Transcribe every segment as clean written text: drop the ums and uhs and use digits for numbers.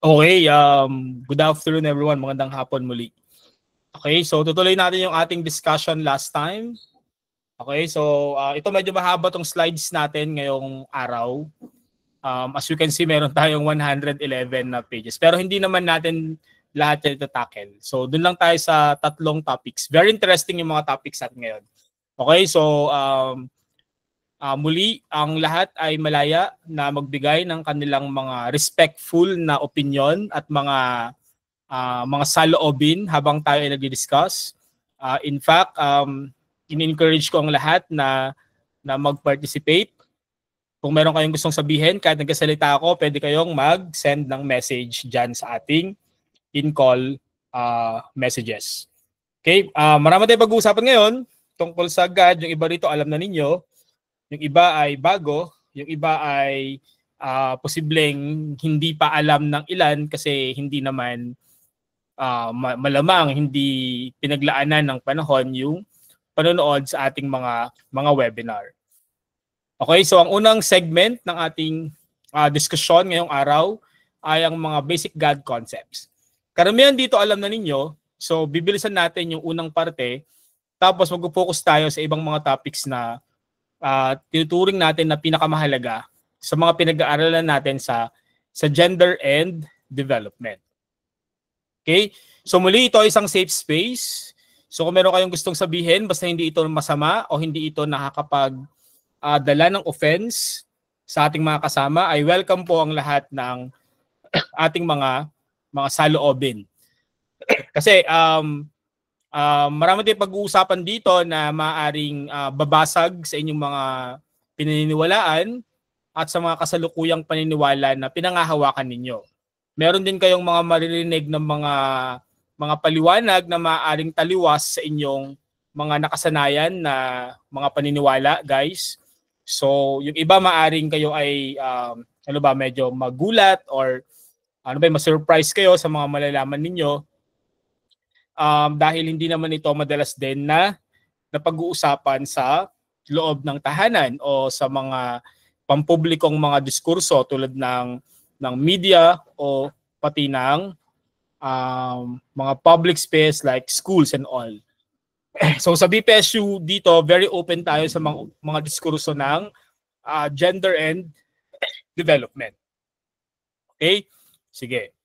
Okay, good afternoon everyone. Magandang hapon muli. Okay, so tutuloy natin yung ating discussion last time. Okay, so ito medyo mahaba tong slides natin ngayong araw. As you can see, meron tayong 111 na pages. Pero hindi naman natin lahat yan ito-tackle. So dun lang tayo sa tatlong topics. Very interesting yung mga topics natin ngayon. Okay, so muli, ang lahat ay malaya na magbigay ng kanilang mga respectful na opinion at mga saloobin habang tayo ay nagdi-discuss. In fact, in-encourage ko ang lahat na mag-participate. Kung meron kayong gustong sabihin, kahit nagkasalita ako, pwede kayong mag-send ng message dyan sa ating in-call messages. Okay, marami tayong pag-uusapan ngayon tungkol sa GAD. Yung iba rito alam na ninyo, yung iba ay bago, yung iba ay posibleng hindi pa alam ng ilan kasi hindi naman malamang hindi pinaglaanan ng panahon yung panonood sa ating mga webinar. Okay, so ang unang segment ng ating diskusyon ngayong araw ay ang mga basic God concepts. Karamihan dito alam na ninyo, so bibilisan natin yung unang parte, tapos mag-focus tayo sa ibang mga topics na tinuturing natin na pinakamahalaga sa mga pinag-aaralan natin sa gender and development. Okay? So muli, ito ay isang safe space. So kung meron kayong gustong sabihin, basta hindi ito masama o hindi ito nakakapag-dala ng offense sa ating mga kasama, ay welcome po ang lahat ng ating mga saloobin. Kasi marami tayong pag-uusapan dito na maaaring babasag sa inyong mga pinaniniwalaan at sa mga kasalukuyang paniniwala na pinangahawakan ninyo. Meron din kayong mga maririnig ng mga paliwanag na maaaring taliwas sa inyong mga nakasanayan na mga paniniwala, guys. So, yung iba maaaring kayo ay medyo magulat or ma-surprise kayo sa mga malalaman ninyo. Dahil hindi naman ito madalas din na napag-uusapan sa loob ng tahanan o sa mga pampublikong mga diskurso tulad ng media o pati ng mga public space like schools and all. So sa BPSU dito, very open tayo sa mga diskurso ng gender and development. Okay? Sige.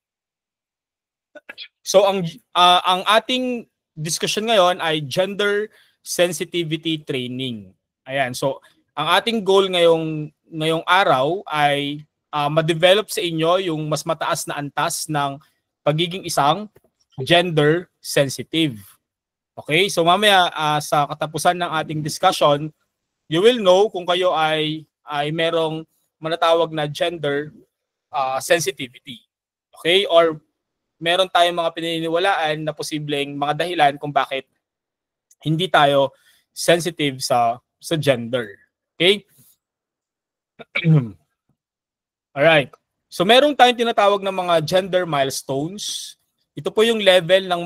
So ang ating discussion ngayon ay gender sensitivity training. Ayan. So ang ating goal ngayong araw ay ma-develop sa inyo yung mas mataas na antas ng pagiging isang gender sensitive. Okay? So mamaya sa katapusan ng ating discussion, you will know kung kayo ay merong manatawag na gender sensitivity. Okay? Or meron tayong mga pininiwalaan na posibleng mga dahilan kung bakit hindi tayo sensitive sa gender. Okay? Alright. So meron tayong tinatawag na mga gender milestones. Ito po yung level ng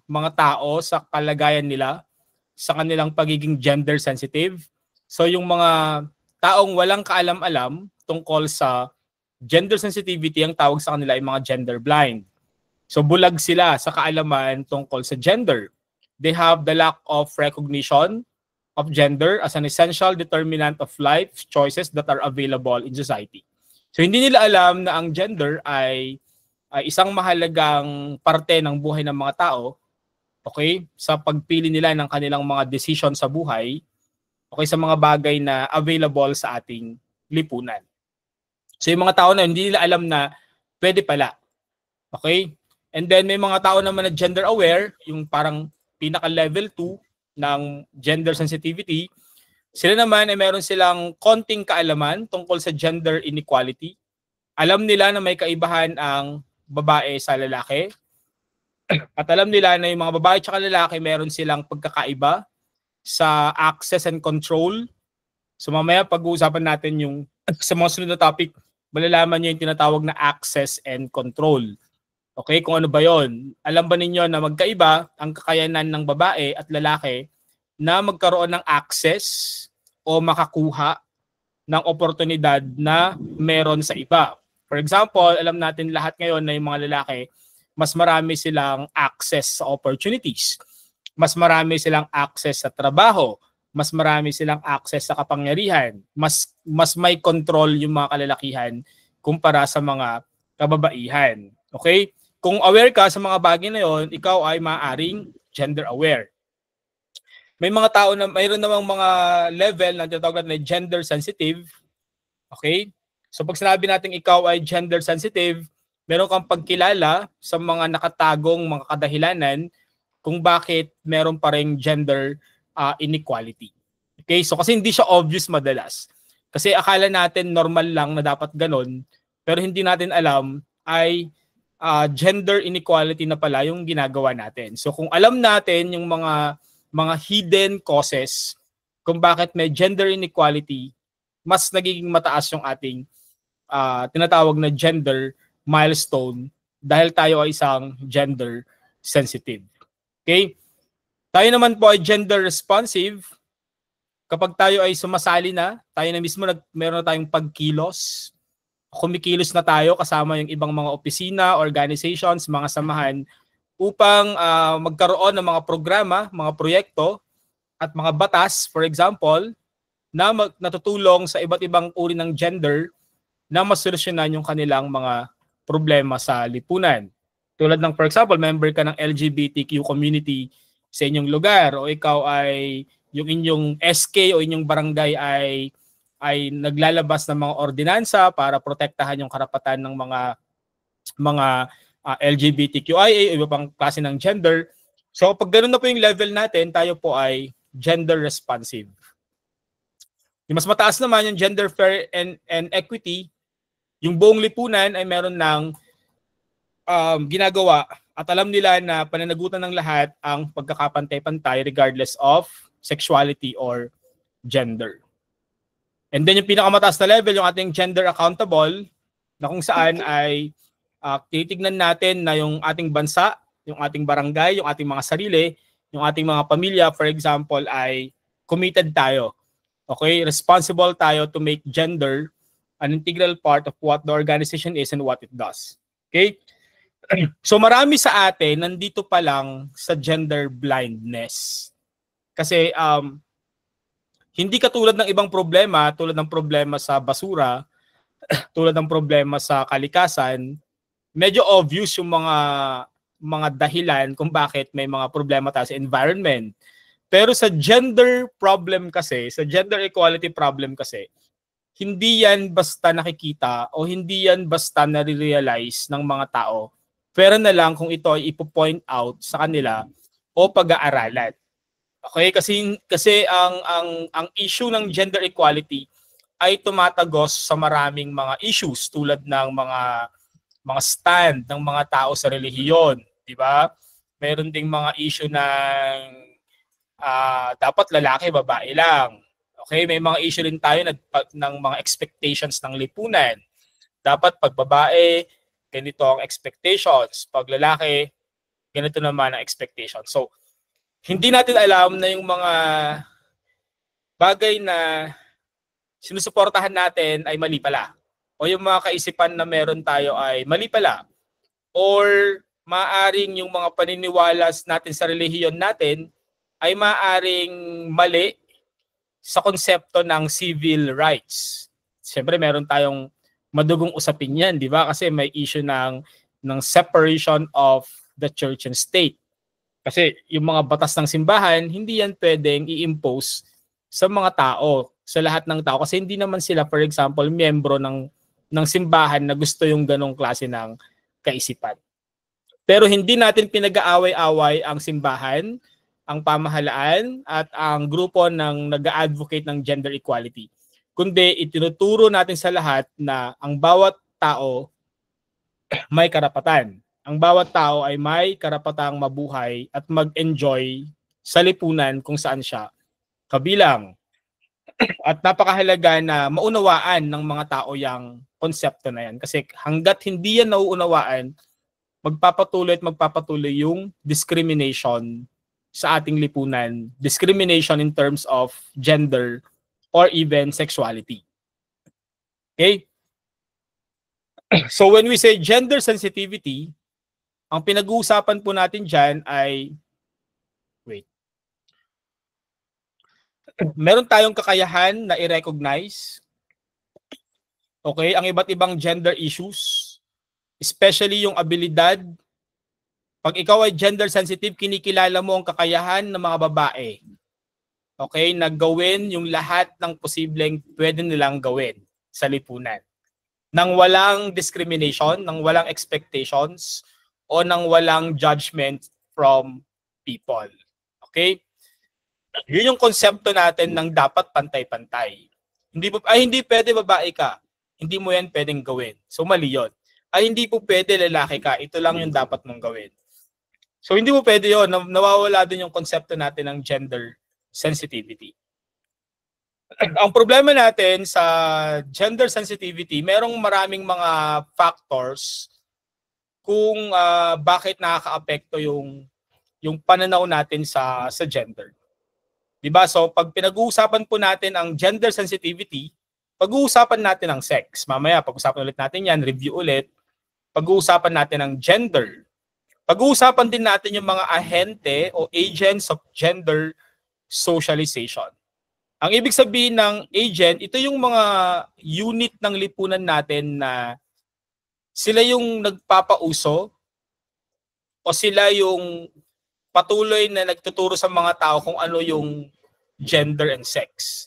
mga tao sa kalagayan nila sa kanilang pagiging gender sensitive. So yung mga taong walang kaalam-alam tungkol sa gender sensitivity, ang tawag sa kanila ay mga gender blind. So bulag sila sa kaalaman tungkol sa gender. They have the lack of recognition of gender as an essential determinant of life choices that are available in society. So hindi nila alam na ang gender ay isang mahalagang parte ng buhay ng mga tao, okay, sa pagpili nila ng kanilang mga decision sa buhay, okay, sa mga bagay na available sa ating lipunan. So yung mga tao na hindi nila alam na pwede pala. Okay? And then may mga tao naman na gender aware, yung parang pinaka level 2 ng gender sensitivity. Sila naman ay meron silang konting kaalaman tungkol sa gender inequality. Alam nila na may kaibahan ang babae sa lalaki. At alam nila na yung mga babae at lalaki meron silang pagkakaiba sa access and control. So mamaya pag-uusapan natin yung sa mga sunod na topic, malalaman nyo yung tinatawag na access and control. Okay, kung ano ba yon? Alam ba ninyo na magkaiba ang kakayanan ng babae at lalaki na magkaroon ng access o makakuha ng oportunidad na meron sa iba? For example, alam natin lahat ngayon na yung mga lalaki, mas marami silang access sa opportunities. Mas marami silang access sa trabaho. Mas marami silang access sa kapangyarihan. Mas may control yung mga kalalakihan kumpara sa mga kababaihan. Okay? Kung aware ka sa mga bagay na yon, ikaw ay maaaring gender aware. May mga tao na mayroon namang mga level na tinatawag natin na gender sensitive. Okay? So pag sinabi natin ikaw ay gender sensitive, meron kang pagkilala sa mga nakatagong mga kadahilanan kung bakit meron pa ring gender inequality. Okay? So kasi hindi siya obvious madalas. Kasi akala natin normal lang na dapat ganon, pero hindi natin alam ay gender inequality na pala yung ginagawa natin. So kung alam natin yung mga hidden causes kung bakit may gender inequality, mas nagiging mataas yung ating tinatawag na gender milestone dahil tayo ay isang gender sensitive. Okay? Tayo naman po ay gender responsive. Kapag tayo ay sumasali na, tayo na mismo meron na tayong pagkilos. Kumikilos na tayo kasama yung ibang mga opisina, organizations, mga samahan upang magkaroon ng mga programa, mga proyekto at mga batas, for example, na natutulong sa iba't ibang uri ng gender na masolusyonan yung kanilang mga problema sa lipunan. Tulad ng, for example, member ka ng LGBTQ community sa inyong lugar o ikaw ay yung inyong SK o inyong barangay ay naglalabas ng mga ordinansa para protektahan yung karapatan ng mga LGBTQIA o iba pang klase ng gender. So pag ganoon na po yung level natin, tayo po ay gender responsive. Yung mas mataas naman yung gender fair and equity, yung buong lipunan ay meron ng ginagawa at alam nila na pananagutan ng lahat ang pagkakapantay-pantay regardless of sexuality or gender. And then yung pinakamataas na level, yung ating gender accountable, na kung saan ay titignan natin na yung ating bansa, yung ating barangay, yung ating mga sarili, yung ating mga pamilya, for example, ay committed tayo. Okay? Responsible tayo to make gender an integral part of what the organization is and what it does. Okay? So marami sa atin nandito pa lang sa gender blindness. Kasi hindi katulad ng ibang problema, tulad ng problema sa basura, tulad ng problema sa kalikasan, medyo obvious yung mga dahilan kung bakit may mga problema tayo sa environment. Pero sa gender problem kasi, sa gender equality problem kasi, hindi yan basta nakikita o hindi yan basta nare-realize ng mga tao. Pero na lang kung ito ay ipo-point out sa kanila o pag-aaralan. Okay, kasi ang issue ng gender equality ay tumatagos sa maraming mga issues tulad ng mga stand ng mga tao sa relihiyon, di ba? Meron ding mga issue ng dapat lalaki, babae lang. Okay, may mga issue rin tayo ng mga expectations ng lipunan. Dapat pag babae, ganito ang expectations. Pag lalaki, ganito naman ang expectations. So, hindi natin alam na yung mga bagay na sinusuportahan natin ay mali pala. O yung mga kaisipan na meron tayo ay mali pala. Or maaring yung mga paniniwala natin sa relihiyon natin ay maaring mali sa konsepto ng civil rights. Siyempre meron tayong madugong usapin yan, di ba? Kasi may issue ng separation of the church and state. Kasi yung mga batas ng simbahan, hindi yan pwedeng i-impose sa mga tao, sa lahat ng tao. Kasi hindi naman sila, for example, miyembro ng simbahan na gusto yung ganong klase ng kaisipan. Pero hindi natin pinag-aaway-away ang simbahan, ang pamahalaan at ang grupo ng nag-advocate ng gender equality. Kundi itinuturo natin sa lahat na ang bawat tao may karapatan. Ang bawat tao ay may karapatang mabuhay at mag-enjoy sa lipunan kung saan siya kabilang. At napakahalaga na maunawaan ng mga tao yung konsepto na yan. Kasi hanggat hindi yan nauunawaan, magpapatuloy yung discrimination sa ating lipunan, discrimination in terms of gender or even sexuality. Okay? So when we say gender sensitivity, ang pinag-uusapan po natin dyan ay, meron tayong kakayahan na i-recognize, okay, ang iba't ibang gender issues, especially yung abilidad. Pag ikaw ay gender sensitive, kinikilala mo ang kakayahan ng mga babae, okay, na gawin yung lahat ng posibleng pwede nilang gawin sa lipunan. Nang walang discrimination, nang walang expectations, o nang walang judgment from people. Okay? Yun yung konsepto natin ng dapat pantay-pantay. Hindi pwede babae ka. Hindi mo yan pwedeng gawin. So mali yun. Hindi po pwede lalaki ka. Ito lang yung dapat mong gawin. So hindi mo pwede yun. Nawawala din yung konsepto natin ng gender sensitivity. Ang problema natin sa gender sensitivity, merong maraming mga factors kung bakit nakakaapekto yung pananaw natin sa gender. Diba? So pag pinag-uusapan po natin ang gender sensitivity, pag-uusapan natin ang sex. Mamaya pag-uusapan ulit natin yan, review ulit. Pag-uusapan natin ang gender. Pag-uusapan din natin yung mga ahente o agents of gender socialization. Ang ibig sabihin ng agent, ito yung mga unit ng lipunan natin na sila yung nagpapauso o sila yung patuloy na nagtuturo sa mga tao kung ano yung gender and sex.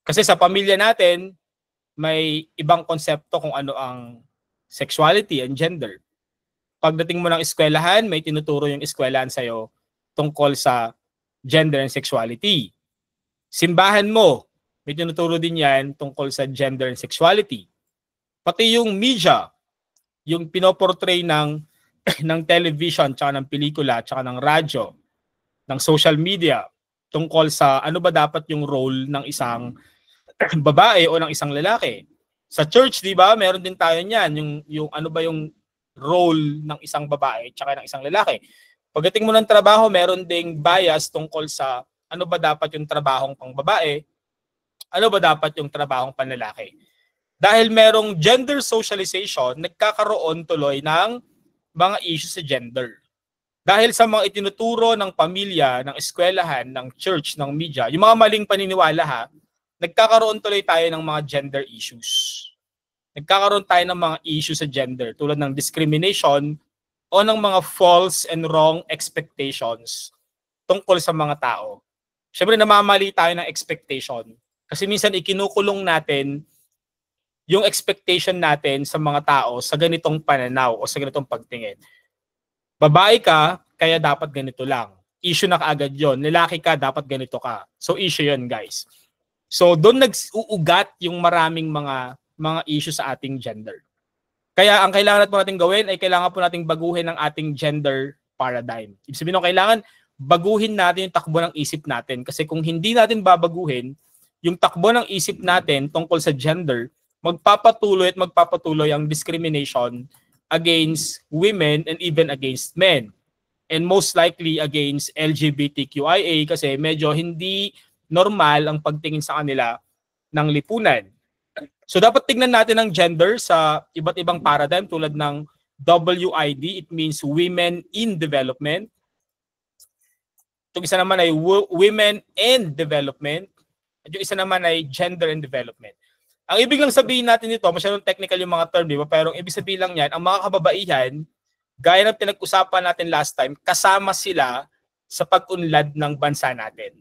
Kasi sa pamilya natin, may ibang konsepto kung ano ang sexuality and gender. Pagdating mo ng eskwelahan, may tinuturo yung eskwelahan sa'yo tungkol sa gender and sexuality. Simbahan mo, may tinuturo din yan tungkol sa gender and sexuality. Pati yung media, yung pinoportray ng television, tsaka ng pelikula, tsaka ng radyo, ng social media, tungkol sa ano ba dapat yung role ng isang babae o ng isang lalaki. Sa church, di ba, meron din tayo niyan, yung ano ba yung role ng isang babae tsaka ng isang lalaki. Pagdating mo ng trabaho, meron ding bias tungkol sa ano ba dapat yung trabahong pang babae, ano ba dapat yung trabahong panlalaki. Dahil merong gender socialization, nagkakaroon tuloy ng mga issues sa gender. Dahil sa mga itinuturo ng pamilya, ng eskwelahan, ng church, ng media, yung mga maling paniniwala nagkakaroon tuloy tayo ng mga gender issues. Nagkakaroon tayo ng mga issues sa gender tulad ng discrimination o ng mga false and wrong expectations tungkol sa mga tao. Siyempre namamali tayo ng expectation kasi minsan ikinukulong natin yung expectation natin sa mga tao sa ganitong pananaw o sa ganitong pagtingin. Babae ka, kaya dapat ganito lang. Issue na kaagad yon. Lalaki ka, dapat ganito ka. So issue yon, guys. So doon nag-uugat yung maraming mga issue sa ating gender. Kaya ang kailangan natin gawin ay kailangan po nating baguhin ang ating gender paradigm. Ibig sabihin kailangan baguhin natin yung takbo ng isip natin. Kasi kung hindi natin babaguhin yung takbo ng isip natin tungkol sa gender, magpapatuloy ang discrimination against women and even against men. And most likely against LGBTQIA kasi medyo hindi normal ang pagtingin sa kanila ng lipunan. So dapat tingnan natin ang gender sa iba't ibang paradigm tulad ng WID, it means Women in Development. Itong isa naman ay Women and Development. At yung isa naman ay Gender and Development. Ang ibig lang sabihin natin dito, masyadong technical yung mga term, di ba? Pero ang ibig sabihin lang yan, ang mga kababaihan, gaya ng pinag-usapan natin last time, kasama sila sa pag-unlad ng bansa natin.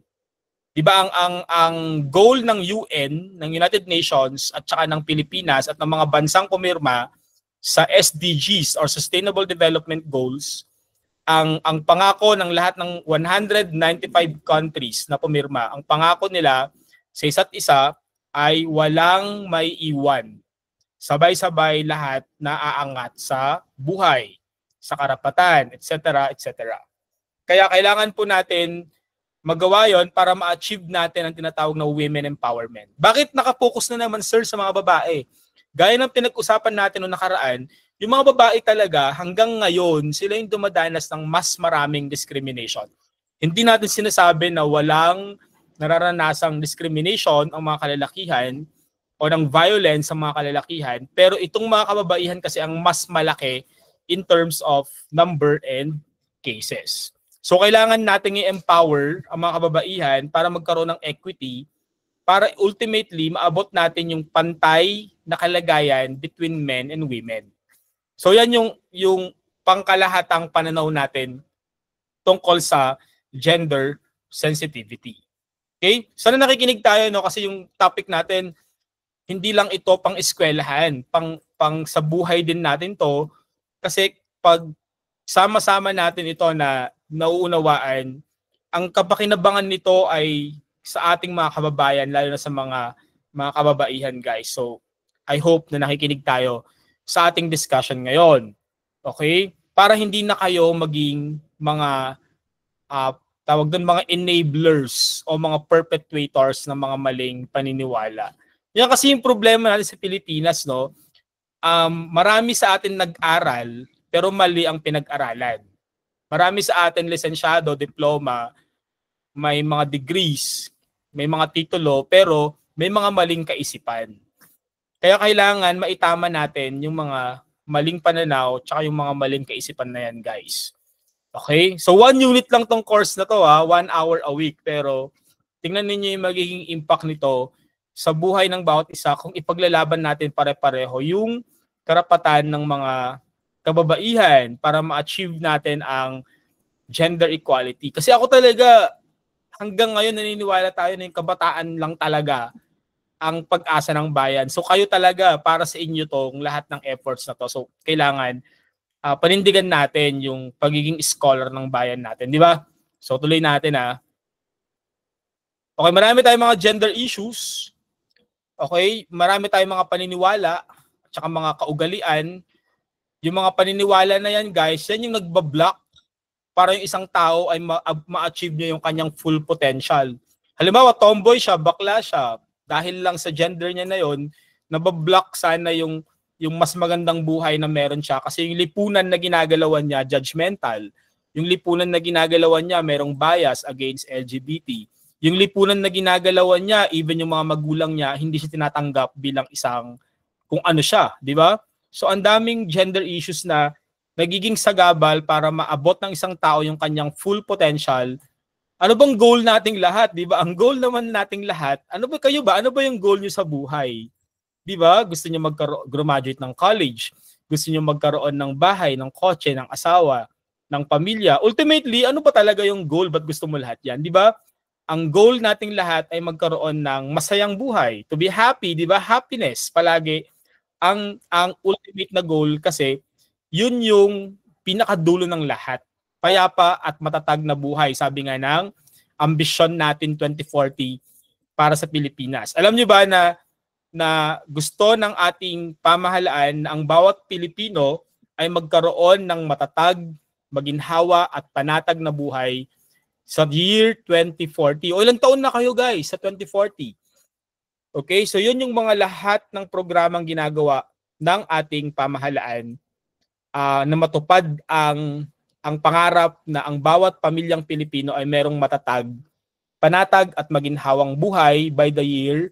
Di ba ang goal ng UN, ng United Nations at saka ng Pilipinas at ng mga bansang pumirma sa SDGs or Sustainable Development Goals, ang pangako ng lahat ng 195 countries na pumirma, ang pangako nila sa isa't isa ay walang may iwan. Sabay-sabay lahat na aangat sa buhay, sa karapatan, etc., etc. Kaya kailangan po natin magawa yon para ma-achieve natin ang tinatawag na women empowerment. Bakit nakapokus na naman, sir, sa mga babae? Gaya ng pinag-usapan natin noong nakaraan, yung mga babae talaga hanggang ngayon, sila yung dumadanas ng mas maraming discrimination. Hindi natin sinasabi na walang nararanasang discrimination ang mga kalalakihan, o ng violence sa mga kalalakihan. Pero itong mga kababaihan kasi ang mas malaki in terms of number and cases. So kailangan nating i-empower ang mga kababaihan para magkaroon ng equity para ultimately maabot natin yung pantay na kalagayan between men and women. So yan yung pangkalahatang pananaw natin tungkol sa gender sensitivity. Okay? Sana nakikinig tayo, no, kasi yung topic natin hindi lang ito pang eskwelahan, pang sa buhay din natin to, kasi pag sama-sama natin ito na nauunawaan, ang kapakinabangan nito ay sa ating mga kababayan, lalo na sa mga kababaihan, guys. So I hope na nakikinig tayo sa ating discussion ngayon. Okay? Para hindi na kayo maging mga tawag doon, mga enablers o mga perpetuators ng mga maling paniniwala. Yan kasi yung problema natin sa Pilipinas, no? Marami sa atin nag-aral pero mali ang pinag-aralan. Marami sa atin lisensyado, diploma, may mga degrees, may mga titulo, pero may mga maling kaisipan. Kaya kailangan maitama natin yung mga maling pananaw tsaka yung mga maling kaisipan na yan, guys. Okay? So 1 unit lang tong course na to, 1 hour a week, pero tingnan ninyo yung magiging impact nito sa buhay ng bawat isa kung ipaglalaban natin pare-pareho yung karapatan ng mga kababaihan para ma-achieve natin ang gender equality. Kasi ako talaga, hanggang ngayon naniniwala tayo na yung kabataan lang talaga ang pag-asa ng bayan. So kayo talaga, para sa inyo tong lahat ng efforts na to. So kailangan panindigan natin yung pagiging scholar ng bayan natin, di ba? So tuloy natin Okay, marami tayong mga gender issues. Okay, marami tayong mga paniniwala at saka mga kaugalian. Yung mga paniniwala na yan, guys, yan yung nagbablock para yung isang tao ay ma-achieve niya yung kanyang full potential. Halimbawa, tomboy siya, bakla siya, dahil lang sa gender niya na yon, nabablock sana yung mas magandang buhay na meron siya kasi yung lipunan na ginagalawan niya judgmental. Yung lipunan na ginagalawan niya merong bias against LGBT. Yung lipunan na ginagalawan niya, even yung mga magulang niya, hindi siya tinatanggap bilang isang kung ano siya, di ba? So ang daming gender issues na nagiging sagabal para maabot ng isang tao yung kanyang full potential. Ano bang goal nating lahat, di ba? Ang goal naman nating lahat, ano ba kayo ba? Ano ba yung goal niyo sa buhay? Di ba? Gusto niyo graduate ng college, gusto niyo magkaroon ng bahay, ng kotse, ng asawa, ng pamilya. Ultimately, ano ba talaga yung goal? Ba't gusto mo lahat yan? Di ba? Ang goal nating lahat ay magkaroon ng masayang buhay. To be happy, di ba? Happiness palagi ang ultimate na goal kasi yun yung pinakadulo ng lahat. Payapa at matatag na buhay, sabi nga ng ambisyon natin 2040 para sa Pilipinas. Alam niyo ba na gusto ng ating pamahalaan na ang bawat Pilipino ay magkaroon ng matatag, maginhawa at panatag na buhay sa year 2040. O ilang taon na kayo, guys, sa 2040? Okay, so yun yung mga lahat ng programang ginagawa ng ating pamahalaan na matupad ang pangarap na ang bawat pamilyang Pilipino ay merong matatag, panatag at maginhawang buhay by the year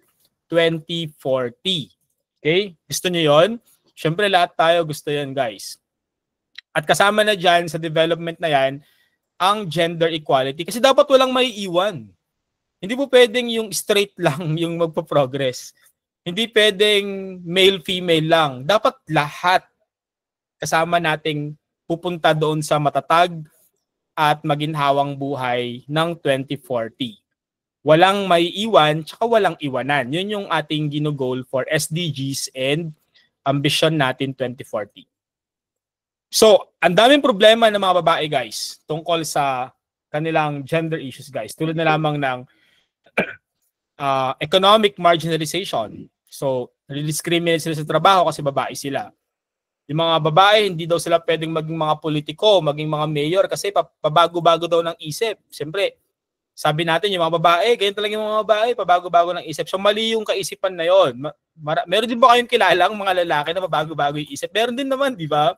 2040. Okay? Gusto niyo yon? Siyempre lahat tayo gusto yan, guys. At kasama na dyan sa development na yan, ang gender equality. Kasi dapat walang maiiwan. Hindi po pwedeng yung straight lang yung magpo-progress. Hindi pwedeng male-female lang. Dapat lahat kasama nating pupunta doon sa matatag at maginhawang buhay ng 2040. Walang maiiwan, tsaka walang iwanan. Yun yung ating ginugol for SDGs and ambition natin 2040. So, ang daming problema ng mga babae, guys, tungkol sa kanilang gender issues, guys. Tulad na lamang ng economic marginalization. So, discriminate sila sa trabaho kasi babae sila. Yung mga babae, hindi daw sila pwedeng maging mga politiko, maging mga mayor kasi pabago-bago daw ng isip. Siyempre, sabi natin yung mga babae, ganyan talaga yung mga babae, pabago-bago ng isip. So, mali yung kaisipan na yon. Meron din ba kayong kilalang mga lalaki na pabago-bago yung isip? Meron din naman, di ba?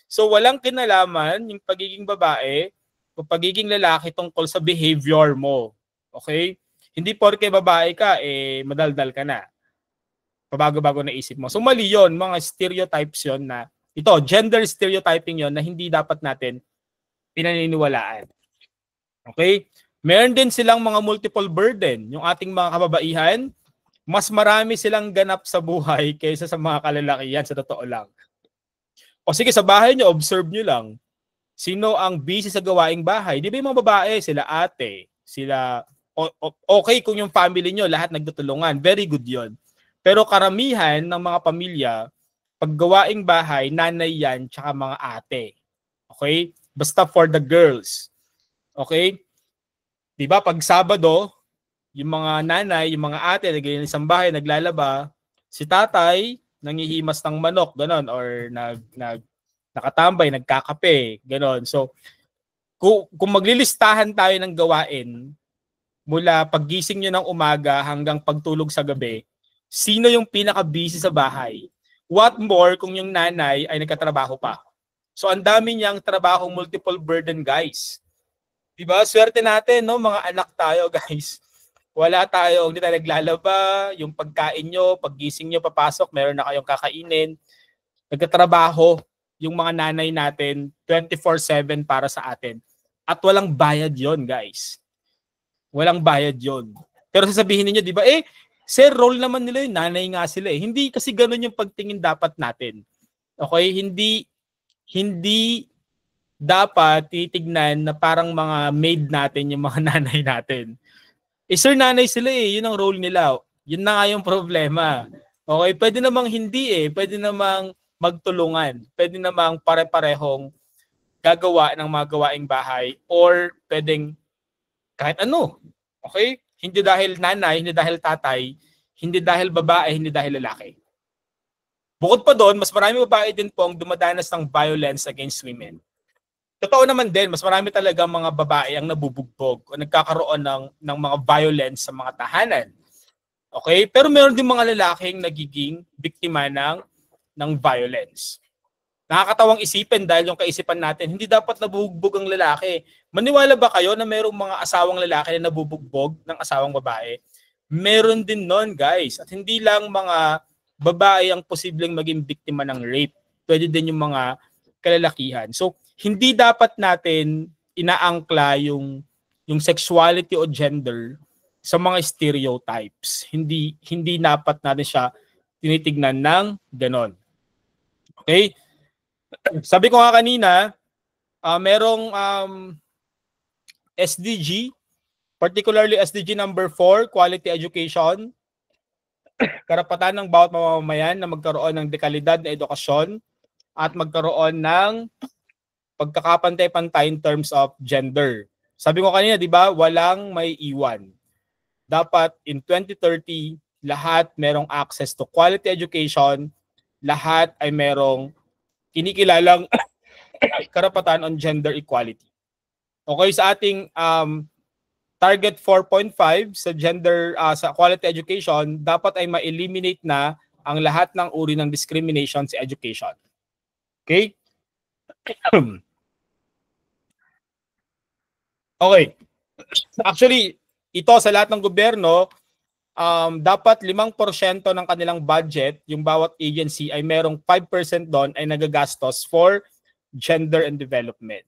So walang kinalaman yung pagiging babae o pagiging lalaki tungkol sa behavior mo. Okay? Hindi porke babae ka, madaldal ka na. pabago-bago na isip mo. So mali yon, mga stereotypes yon na ito, gender stereotyping yon na hindi dapat natin pinaniniwalaan. Okay? Meron din silang mga multiple burden. Yung ating mga kababaihan, mas marami silang ganap sa buhay kaysa sa mga kalalakihan, sa totoo lang. O sige, sa bahay nyo, observe nyo lang. Sino ang busy sa gawaing bahay? Di ba yung mga babae, sila ate, sila, okay kung yung family nyo, lahat nagtutulungan. Very good yon. Pero karamihan ng mga pamilya, pag gawaing bahay, nanay yan, tsaka mga ate. Okay? Basta for the girls. Okay? Di ba pag Sabado, yung mga nanay, yung mga ate, naglilinis ng bahay, naglalaba, si tatay, nangihimas ng manok, ganon, or nakatambay, nagkakape, ganon. So, kung maglilistahan tayo ng gawain, mula paggising nyo ng umaga hanggang pagtulog sa gabi, sino yung pinaka-busy sa bahay? What more kung yung nanay ay nagkatrabaho pa? So, ang dami niyang trabaho, multiple burden, guys. Diba? Swerte natin, no? Mga anak tayo, guys. Wala tayo, hindi tayo naglalaba, yung pagkain nyo, paggising nyo, papasok, meron na kayong kakainin. Nagtatrabaho yung mga nanay natin 24/7 para sa atin. At walang bayad yon, guys. Walang bayad yon. Pero sasabihin niyo, di ba, sir, role naman nila yun, nanay nga sila eh. Hindi kasi ganun yung pagtingin dapat natin. Okay? Hindi dapat titignan na parang mga maid natin yung mga nanay natin. Sir, nanay sila eh. Yun ang role nila. Yun na nga yung problema. Okay? Pwede namang hindi eh. Pwede namang magtulungan. Pwede namang pare-parehong gagawa ng mga gawaing bahay or pwedeng kahit ano. Okay? Hindi dahil nanay, hindi dahil tatay, hindi dahil babae, hindi dahil lalaki. Bukod pa doon, mas marami babae din po ang dumadanas ng violence against women. Totoo naman din, mas marami talaga mga babae ang nabubugbog o nagkakaroon ng mga violence sa mga tahanan. Okay? Pero meron din mga lalaking nagiging biktima ng violence. Nakakatawang isipin dahil yung kaisipan natin, hindi dapat nabubugbog ang lalaki. Maniwala ba kayo na merong mga asawang lalaki na nabubugbog ng asawang babae? Meron din nun, guys. At hindi lang mga babae ang posibleng maging biktima ng rape. Pwede din yung mga kalalakihan. So, hindi dapat natin inaangkla yung sexuality o gender sa mga stereotypes. Hindi dapat natin siya tinitignan ng ganon. Okay? Sabi ko nga kanina, merong SDG, particularly SDG number 4, quality education. Karapatan ng bawat mamamayan na magkaroon ng dekalidad na edukasyon at magkaroon ng pagkakapantay-pantay in terms of gender. Sabi ko kanina, di ba, walang may iwan. Dapat in 2030, lahat merong access to quality education, lahat ay merong kinikilalang karapatan on gender equality. Okay, sa ating target 4.5 sa gender sa quality education, dapat ay ma-eliminate na ang lahat ng uri ng discrimination sa education. Okay? Okay. Actually, ito sa lahat ng gobyerno, dapat 5% ng kanilang budget, yung bawat agency ay merong 5% doon ay nagagastos for gender and development.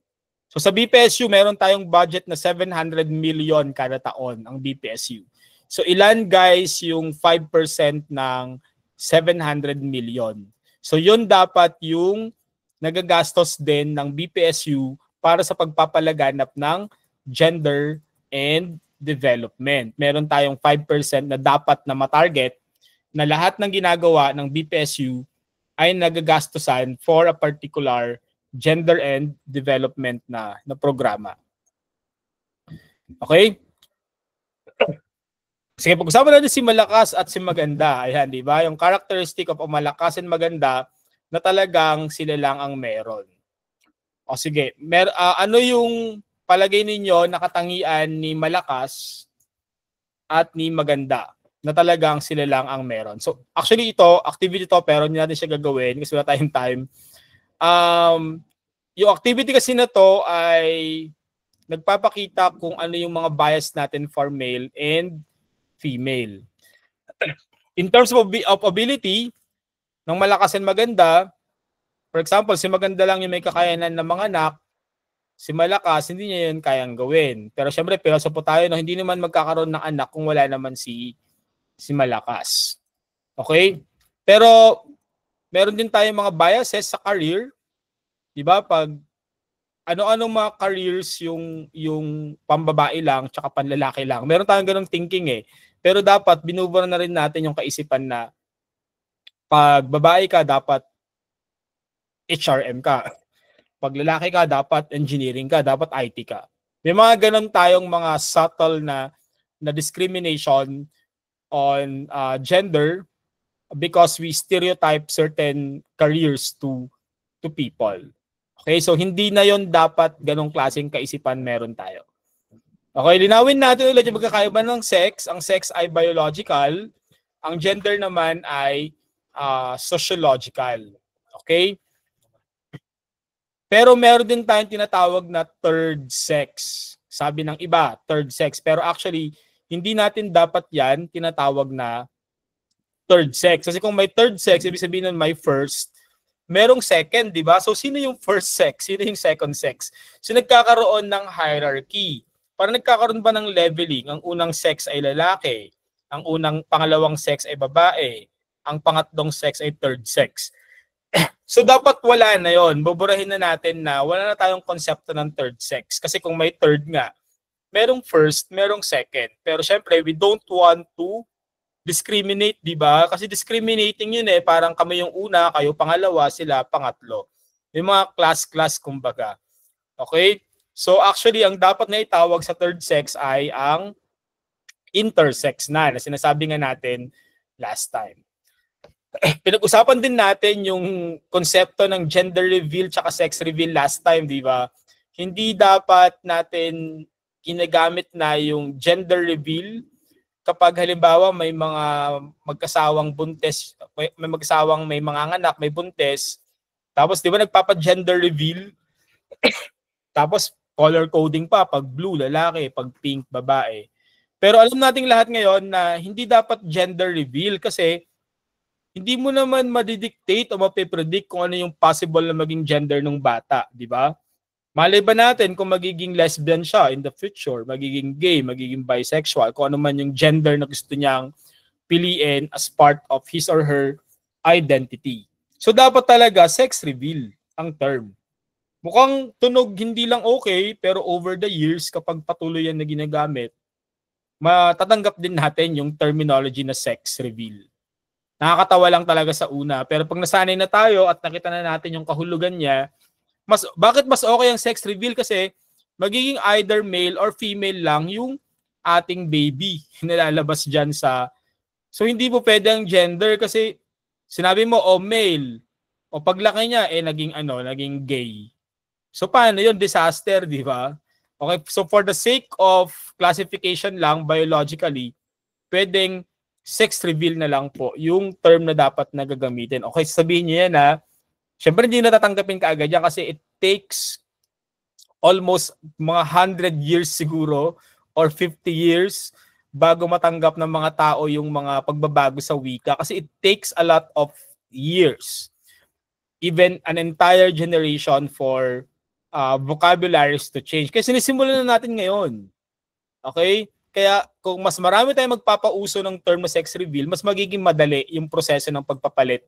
So sa BPSU, meron tayong budget na 700 million kada taon ang BPSU. So ilan guys yung 5% ng 700 million? So yun dapat yung nagagastos din ng BPSU para sa pagpapalaganap ng gender and development. Meron tayong 5% na dapat na matarget na lahat ng ginagawa ng BPSU ay nagagastosan for a particular gender and development na programa. Okay? Sige, pag-usapan natin si malakas at si maganda. Ayan, di ba? Yung characteristic of malakas and maganda na talagang sila lang ang meron. O sige, ano yung palagay ninyo na katangian ni malakas at ni maganda na talagang sila lang ang meron? So, actually ito, activity to pero hindi natin siya gagawin kasi wala tayong time. Yung activity kasi na to ay nagpapakita kung ano yung mga bias natin for male and female. In terms of ability, ng malakas and maganda, for example, si maganda lang yung may kakayanan ng mga anak, si malakas, hindi niya yun kayang gawin. Pero syempre, pilosopo tayo na hindi naman magkakaroon ng anak kung wala naman si malakas. Okay? Pero meron din tayong mga biases sa career. Diba? Pag ano-ano mga careers yung pambabae lang tsaka panlalaki lang. Meron tayong ganung thinking eh. Pero dapat binubura na rin natin yung kaisipan na pag babae ka, dapat HRM ka. Pag lalaki ka, dapat engineering ka, dapat IT ka. May mga ganun tayong mga subtle na discrimination on gender because we stereotype certain careers to people. Okay, so hindi na yon dapat ganong klaseng kaisipan meron tayo. Okay, linawin natin ulit yung magkakaiba ng sex. Ang sex ay biological, ang gender naman ay sociological. Okay? Pero meron din tayong tinatawag na third sex. Sabi ng iba, third sex. Pero actually, hindi natin dapat yan tinatawag na third sex. Kasi kung may third sex, ibig sabihin nun may first, merong second, di ba? So, sino yung first sex? Sino yung second sex? So, nagkakaroon ng hierarchy. Para nagkakaroon ba ng leveling? Ang unang sex ay lalaki. Ang pangalawang sex ay babae. Ang pangatlong sex ay third sex. So, dapat wala na yon. Buburahin na natin na wala na tayong konsepto ng third sex. Kasi kung may third nga, merong first, merong second. Pero syempre, we don't want to discriminate, di ba? Kasi discriminating yun eh. Parang kami yung una, kayo pangalawa, sila pangatlo. May mga class kumbaga. Okay? So actually, ang dapat na itawag sa third sex ay ang intersex na sinasabi nga natin last time. Pinag-usapan din natin yung konsepto ng gender reveal tsaka sex reveal last time, di ba? Hindi dapat natin ginagamit na yung gender reveal kapag halimbawa may mga magkasawang buntes, may magkasawang may mga anak, may buntes, tapos di ba nagpapa-gender reveal, tapos color coding pa, pag blue, lalaki, pag pink, babae. Pero alam nating lahat ngayon na hindi dapat gender reveal kasi hindi mo naman madidictate o mapipredict kung ano yung possible na maging gender ng bata, di ba? Malay ba natin kung magiging lesbian siya in the future, magiging gay, magiging bisexual, kung ano man yung gender na gusto niyang piliin as part of his or her identity. So dapat talaga sex reveal ang term. Mukhang tunog hindi lang okay, pero over the years, kapag patuloy yan na ginagamit, matatanggap din natin yung terminology na sex reveal. Nakakatawa lang talaga sa una, pero pag nasanay na tayo at nakita na natin yung kahulugan niya, bakit mas okay ang sex reveal? Kasi magiging either male or female lang yung ating baby nilalabas dyan sa... So hindi po pwede ang gender kasi sinabi mo male o paglaki niya naging gay. So paano yun? Disaster, di ba? Okay, so for the sake of classification lang biologically, pwedeng sex reveal na lang po yung term na dapat na gagamitin. Okay, sabihin niyo yan syempre hindi natatanggapin kaagad yan kasi it takes almost mga 100 years siguro or 50 years bago matanggap ng mga tao yung mga pagbabago sa wika kasi it takes a lot of years. Even an entire generation for vocabularies to change. Kasi sinisimulan na natin ngayon. Okay? Kaya kung mas marami tayong magpapauso ng term na sex reveal, mas magiging madali yung proseso ng pagpapalit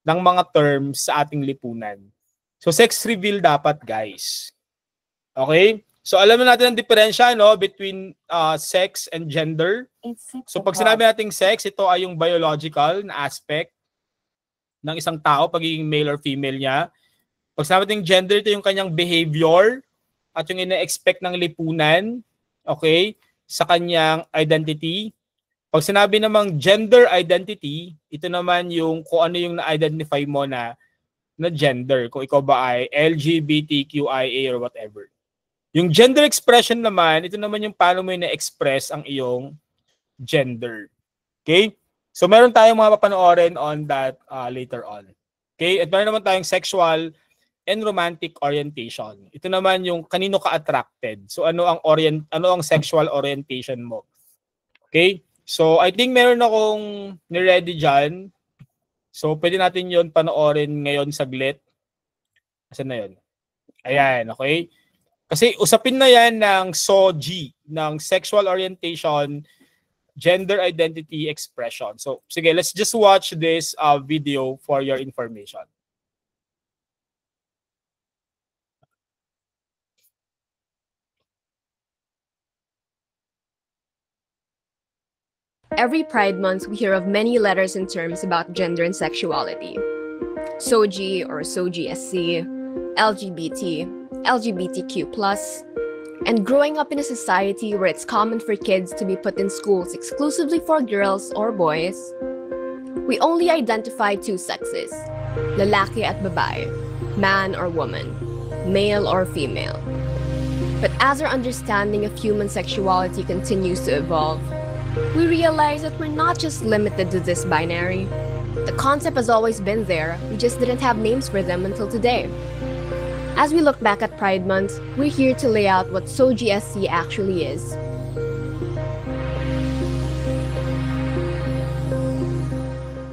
ng mga terms sa ating lipunan. So sex reveal dapat, guys. Okay? So alam na natin ang diferensya between sex and gender. So pag sinabi nating sex, ito ay yung biological na aspect ng isang tao, pagiging male or female niya. Pag sinabi nating gender, ito yung kanyang behavior at yung ina-expect ng lipunan, okay, sa kanyang identity. Pag sinabi namang gender identity, ito naman yung kung ano yung na-identify mo na gender. Kung ikaw ba ay LGBTQIA or whatever. Yung gender expression naman, ito naman yung paano mo yung na-express ang iyong gender. Okay? So meron tayong mga papanoorin on that later on. Okay? At meron naman tayong sexual and romantic orientation. Ito naman yung kanino ka attracted. So ano ang sexual orientation mo. Okay? So, I think meron akong ni-ready dyan. So, pwede natin yon panoorin ngayon saglit. Asan na yun? Ayan, okay? Kasi usapin na yan ng SOGI, ng Sexual Orientation, Gender Identity Expression. So, sige, let's just watch this video for your information. Every Pride Month, we hear of many letters and terms about gender and sexuality. SOGI or SOGI-SC, LGBT, LGBTQ+, and growing up in a society where it's common for kids to be put in schools exclusively for girls or boys, we only identify two sexes, lalaki at babae, man or woman, male or female. But as our understanding of human sexuality continues to evolve, we realize that we're not just limited to this binary. The concept has always been there, we just didn't have names for them until today. As we look back at Pride Month, we're here to lay out what SOGI-SC actually is.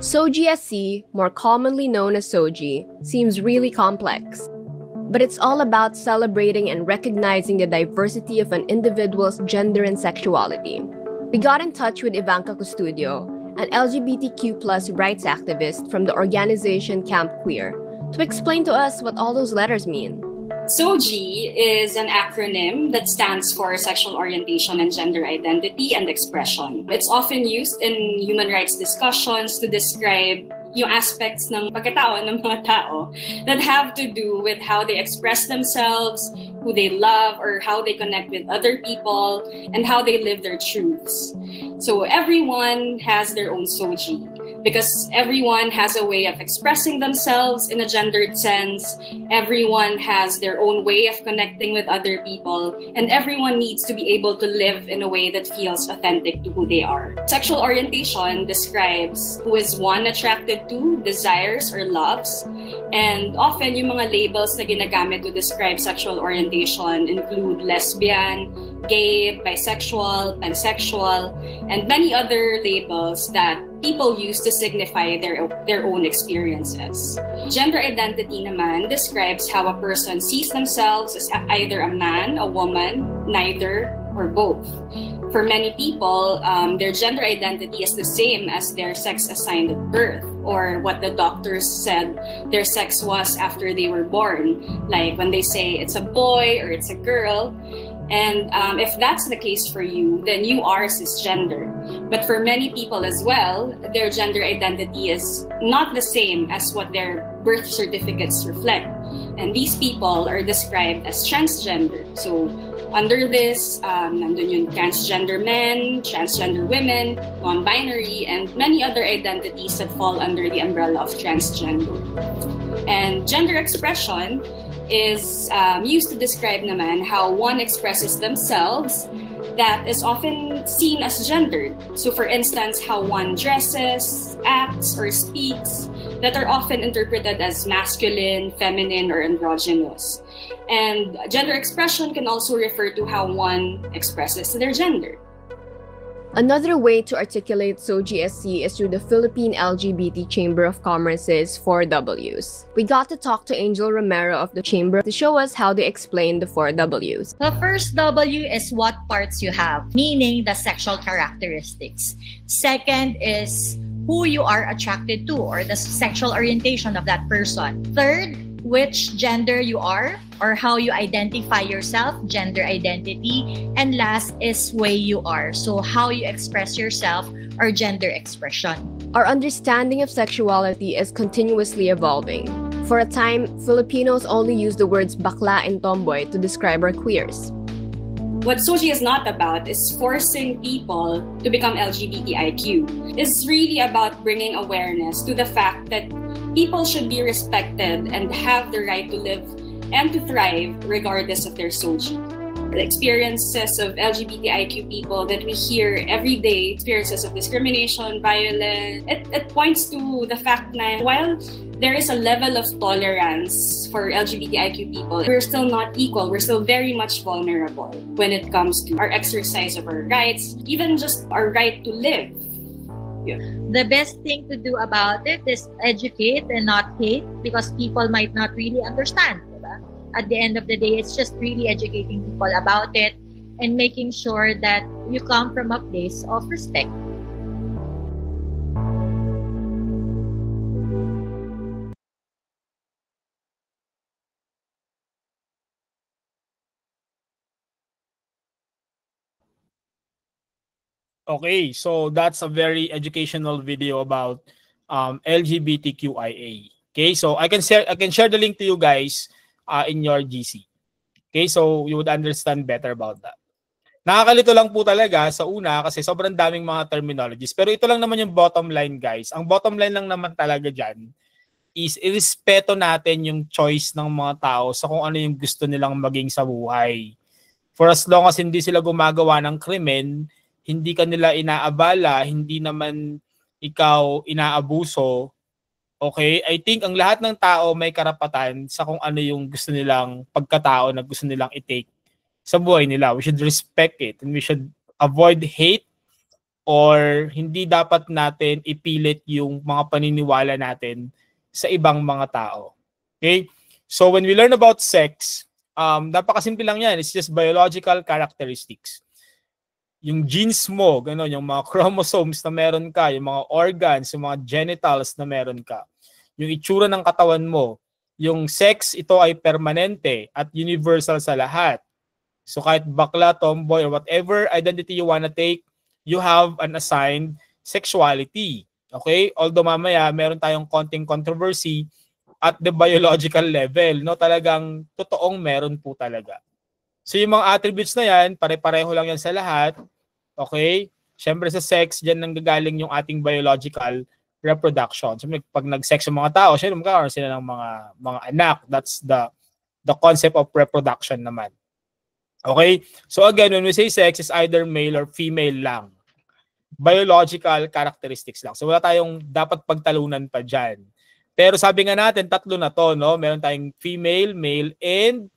SOGI-SC, more commonly known as SOGI, seems really complex. But it's all about celebrating and recognizing the diversity of an individual's gender and sexuality. We got in touch with Ivanka Custodio, an LGBTQ+ rights activist from the organization Camp Queer, to explain to us what all those letters mean. SOGI is an acronym that stands for Sexual Orientation and Gender Identity and Expression. It's often used in human rights discussions to describe yung aspects ng pagkatao ng mga tao that have to do with how they express themselves, who they love, or how they connect with other people, and how they live their truths. So everyone has their own SOGI because everyone has a way of expressing themselves in a gendered sense. Everyone has their own way of connecting with other people, and everyone needs to be able to live in a way that feels authentic to who they are. Sexual orientation describes who is one attracted to, desires, or loves. And often, yung mga labels na ginagamit to describe sexual orientation include lesbian, gay, bisexual, pansexual, and many other labels that people use to signify their own experiences. Gender identity naman describes how a person sees themselves as either a man, a woman, neither, or both. For many people, their gender identity is the same as their sex assigned at birth, or what the doctors said their sex was after they were born. Like when they say it's a boy or it's a girl. And if that's the case for you, then you are cisgender. But for many people as well, their gender identity is not the same as what their birth certificates reflect. And these people are described as transgender. So under this, nandun yung transgender men, transgender women, non-binary, and many other identities that fall under the umbrella of transgender. And gender expression is used to describe naman how one expresses themselves that is often seen as gendered. So for instance, how one dresses, acts, or speaks that are often interpreted as masculine, feminine, or androgynous. And gender expression can also refer to how one expresses their gender. Another way to articulate SOGI-SC is through the Philippine LGBT Chamber of Commerce's 4Ws. We got to talk to Angel Romero of the Chamber to show us how they explain the 4Ws. The first W is what parts you have, meaning the sexual characteristics. Second is who you are attracted to or the sexual orientation of that person. Third, which gender you are or how you identify yourself, gender identity. And last is way you are, so how you express yourself or gender expression. Our understanding of sexuality is continuously evolving. For a time, Filipinos only used the words bakla and tomboy to describe our queers. What SOGI is not about is forcing people to become LGBTIQ. It's really about bringing awareness to the fact that people should be respected and have the right to live and to thrive regardless of their SOGI. The experiences of LGBTIQ people that we hear every day, experiences of discrimination, violence, it points to the fact that while there is a level of tolerance for LGBTIQ people, we're still not equal. We're still very much vulnerable when it comes to our exercise of our rights, even just our right to live. Yeah. The best thing to do about it is educate and not hate, because people might not really understand. Diba? At the end of the day, it's just really educating people about it and making sure that you come from a place of respect. Okay, so that's a very educational video about LGBTQIA. Okay, so I can share the link to you guys in your GC. Okay, so you would understand better about that. Nakakalito lang po talaga sa una kasi sobrang daming mga terminologies. Pero ito lang naman yung bottom line, guys. Ang bottom line lang naman talaga dyan is irespeto natin yung choice ng mga tao sa kung ano yung gusto nilang maging sa buhay. For as long as hindi sila gumagawa ng krimen, hindi ka nila inaabala, hindi naman ikaw inaabuso, okay? I think ang lahat ng tao may karapatan sa kung ano yung gusto nilang pagkatao na gusto nilang i-take sa buhay nila. We should respect it and we should avoid hate, or hindi dapat natin ipilit yung mga paniniwala natin sa ibang mga tao. Okay? So when we learn about sex, napakasimple lang yan. It's just biological characteristics. Yung genes mo, gano'n, yung mga chromosomes na meron ka, yung mga organs, yung mga genitals na meron ka, yung itsura ng katawan mo, yung sex, ito ay permanente at universal sa lahat. So kahit bakla, tomboy, or whatever identity you wanna take, you have an assigned sexuality. Okay? Although mamaya, meron tayong konting controversy at the biological level, no? Talagang totoong meron po talaga. So yung mga attributes na yan, pare-pareho lang yan sa lahat. Okay? Siyempre sa sex, dyan nanggagaling yung ating biological reproduction. So pag nag-sex yung mga tao, syempre magkakaroon sila ng mga anak. That's the concept of reproduction naman. Okay? So again, when we say sex, is either male or female lang. Biological characteristics lang. So wala tayong dapat pagtalunan pa dyan. Pero sabi nga natin, tatlo na to, no? Meron tayong female, male, and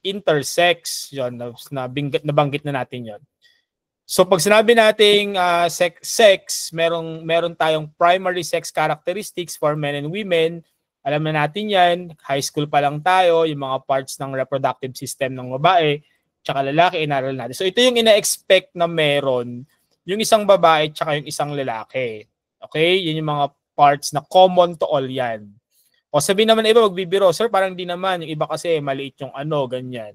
intersex. Yun, nabanggit na natin yon. So pag sinabi nating sex, meron tayong primary sex characteristics for men and women. Alam na natin yan, high school pa lang tayo, yung mga parts ng reproductive system ng babae, tsaka lalaki, inaral natin. So ito yung ina-expect na meron yung isang babae tsaka yung isang lalaki. Okay? Yun yung mga parts na common to all yan. O sabihin naman iba, magbibiro, sir, parang di naman. Yung iba kasi maliit yung ano, ganyan.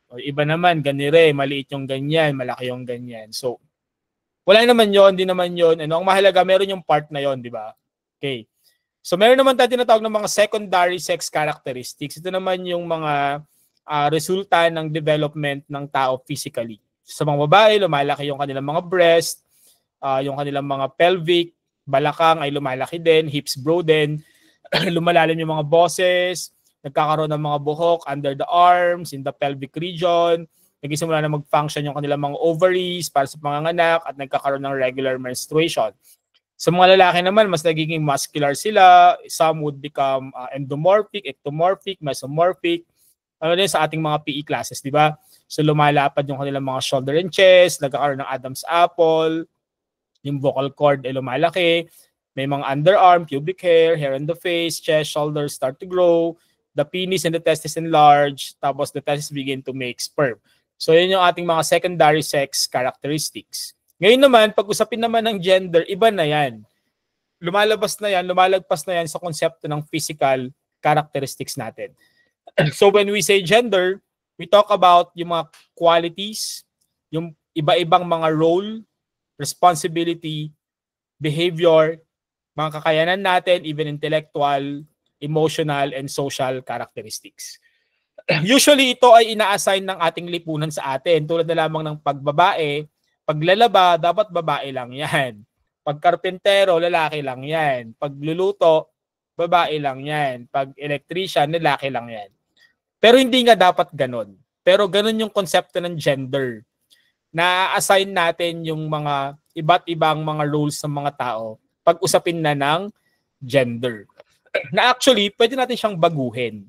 O iba naman, ganire, maliit yung ganyan, malaki yung ganyan. So, wala naman yon, di naman yon. Ano, ang mahalaga, meron yung part na yon, di ba? Okay. So, meron naman tayo tinatawag ng mga secondary sex characteristics. Ito naman yung mga resulta ng development ng tao physically. Sa mga babae, lumalaki yung kanilang mga breast, yung kanilang mga pelvic, balakang ay lumalaki din, hips broaden, lumalalim yung mga boses, nagkakaroon ng mga buhok under the arms, in the pelvic region, nagsisimula na mag-function yung kanilang mga ovaries para sa panganganak at nagkakaroon ng regular menstruation. Sa mga lalaki naman, mas nagiging muscular sila, some would become endomorphic, ectomorphic, mesomorphic, ano din sa ating mga PE classes, di ba? So lumalapad yung kanilang mga shoulder and chest, nagkakaroon ng Adam's apple, yung vocal cord ay lumalaki, may mga underarm, pubic hair on the face, chest, shoulders start to grow, the penis and the testes enlarge, tapos the testes begin to make sperm. So yun yung ating mga secondary sex characteristics. Ngayon naman, pag-usapin naman ng gender, iba na yan. Lumalabas na yan, lumalagpas na yan sa konsepto ng physical characteristics natin. So when we say gender, we talk about yung mga qualities, yung iba-ibang mga role, responsibility, behavior, mga kakayanan natin, even intellectual, emotional, and social characteristics. Usually, ito ay ina-assign ng ating lipunan sa atin. Tulad na lamang ng pagbabae, paglalaba, dapat babae lang yan. Pagkarpentero, lalaki lang yan. Pagluluto, babae lang yan. Pag electrician, lalaki lang yan. Pero hindi nga dapat ganon. Pero ganun yung konsepto ng gender. Na-assign natin yung mga iba't ibang mga roles ng mga tao pag usapin na ng gender. Na actually, pwede natin siyang baguhin.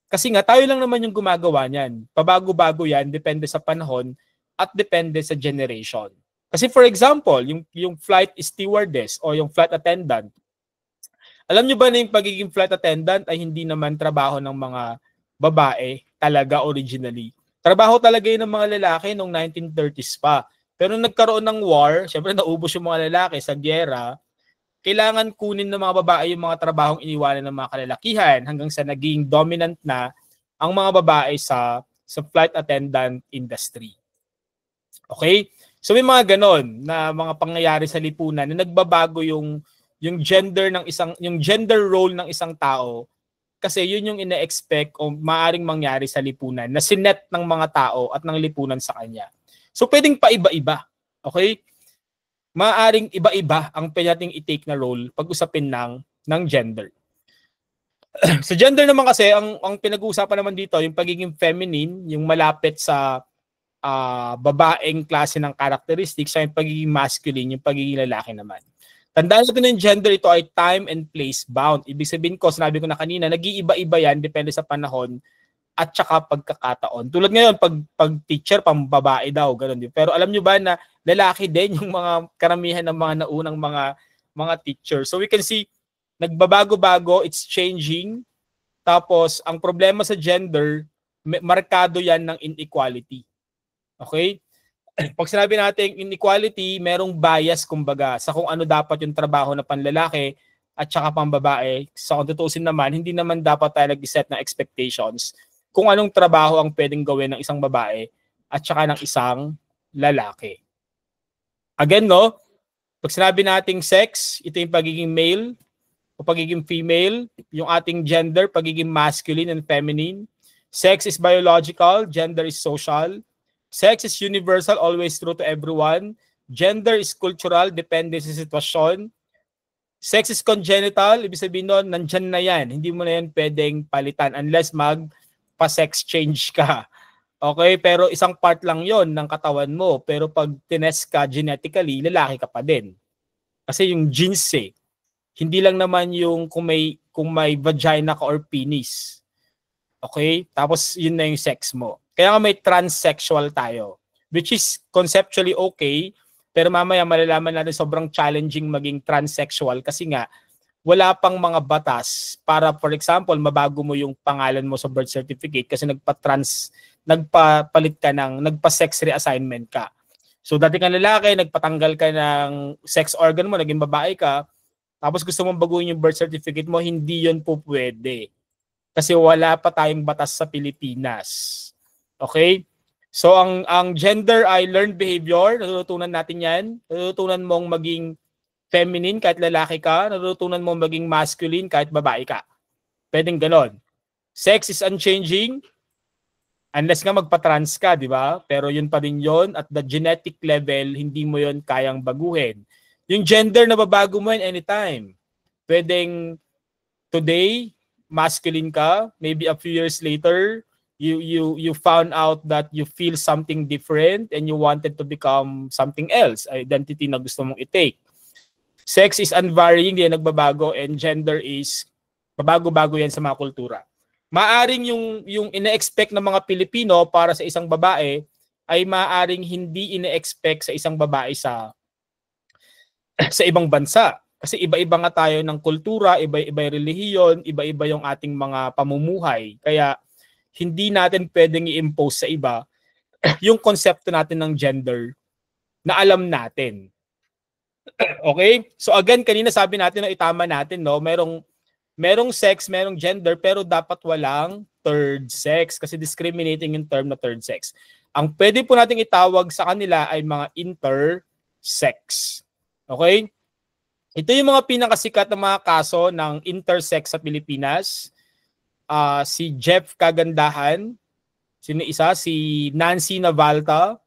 Kasi nga, tayo lang naman yung gumagawa niyan. Pabago-bago yan, depende sa panahon at depende sa generation. Kasi for example, yung flight stewardess o yung flight attendant, alam nyo ba na yung pagiging flight attendant ay hindi naman trabaho ng mga babae talaga originally? Trabaho talaga yun ng mga lalaki noong 1930s pa. Pero nung nagkaroon ng war, syempre naubos yung mga lalaki sa gyera, kailangan kunin ng mga babae yung mga trabahong iniwanan ng mga kalalakihan hanggang sa naging dominant na ang mga babae sa flight attendant industry. Okay? So may mga ganon na mga pangyayari sa lipunan na nagbabago yung gender role ng isang tao kasi yun yung ina-expect o maaring mangyari sa lipunan na sinet ng mga tao at ng lipunan sa kanya. So pwedeng paiba-iba. Okay? Maaring iba-iba ang pwede nating i-take na role pag usapin ng gender. Sa gender naman kasi, ang pinag-uusapan naman dito, yung pagiging feminine, yung malapit sa babaeng klase ng characteristics, sa yung pagiging masculine, yung pagiging lalaki naman. Tandaan natin yung gender, ito ay time and place bound. Ibig sabihin ko, sinabi ko na kanina, nag-iiba-iba yan, depende sa panahon at saka pagkakataon. Tulad ngayon, pag teacher, pambabae daw, gano'n din. Pero alam nyo ba na lalaki din yung mga karamihan ng mga naunang mga teacher. So we can see, nagbabago-bago, it's changing. Tapos, ang problema sa gender, markado yan ng inequality. Okay? Pag sinabi natin inequality, merong bias, kumbaga, sa kung ano dapat yung trabaho na panlalaki at saka pambabae. So kung tutusin naman, hindi naman dapat tayo nag-set ng expectations kung anong trabaho ang pwedeng gawin ng isang babae at saka ng isang lalaki. Again, no? Pag sinabi nating sex, ito yung pagiging male o pagiging female, yung ating gender, pagiging masculine and feminine. Sex is biological, gender is social. Sex is universal, always true to everyone. Gender is cultural, depende sa sitwasyon. Sex is congenital, ibig sabihin nun, nandyan na yan. Hindi mo na yan pwedeng palitan unless magpa-sex change ka. Okay, pero isang part lang yon ng katawan mo. Pero pag tinest ka genetically, lalaki ka pa din. Kasi yung genes hindi lang naman yung kung may vagina ka or penis. Okay? Tapos yun na yung sex mo. Kaya nga may transsexual tayo, which is conceptually okay, pero mamaya malalaman natin sobrang challenging maging transsexual kasi nga wala pang mga batas para, for example, mabago mo yung pangalan mo sa birth certificate kasi nagpapalit ka nagpa-sex reassignment ka. So dati kang lalaki, nagpatanggal ka ng sex organ mo, naging babae ka, tapos gusto mong baguhin yung birth certificate mo, hindi yun po pwede. Kasi wala pa tayong batas sa Pilipinas. Okay? So ang gender ay learned behavior, natutunan natin yan. Natutunan mong maging feminine kahit lalaki ka, natutunan mong maging masculine kahit babae ka. Pwedeng ganon. Sex is unchanging, unless nga magpa-trans ka, di ba? Pero yun pa rin yun, at the genetic level, hindi mo yun kayang baguhin. Yung gender na babago mo yan anytime. Pwedeng today, masculine ka, maybe a few years later, you found out that you feel something different and you wanted to become something else, identity na gusto mong i-take. Sex is unvarying, hindi yan nagbabago, and gender is babago-bago yan sa mga kultura. Maaring yung ina-expect ng mga Pilipino para sa isang babae ay maaring hindi ina-expect sa isang babae sa ibang bansa. Kasi iba-iba nga tayo ng kultura, iba-iba yung relihiyon, iba-iba yung ating mga pamumuhay. Kaya hindi natin pwedeng i-impose sa iba yung konsepto natin ng gender na alam natin. Okay? So again, kanina sabi natin na itama natin, no? Merong sex, merong gender, pero dapat walang third sex kasi discriminating yung term na third sex. Ang pwede po nating itawag sa kanila ay mga intersex. Okay? Ito yung mga pinakasikat na mga kaso ng intersex sa Pilipinas. Si Jeff Kagandahan, sino isa? Si Nancy Navalta,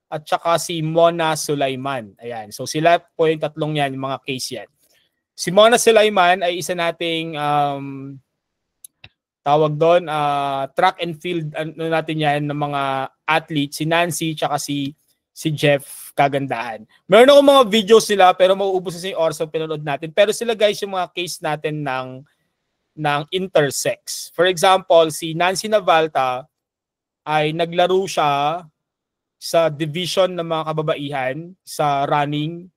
at saka si Mona Sulaiman. Ayan. So sila po yung tatlong yan, yung mga case yan. Si Mona Sulaiman ay isa nating tawag doon, track and field ano natin yan ng mga athletes, si Nancy tsaka si Jeff Kagandahan. Meron akong mga videos sila pero mauubos na yung oras ng pinanood natin. Pero sila guys yung mga case natin ng intersex. For example, si Nancy Navalta ay naglaro siya sa division ng mga kababaihan sa running.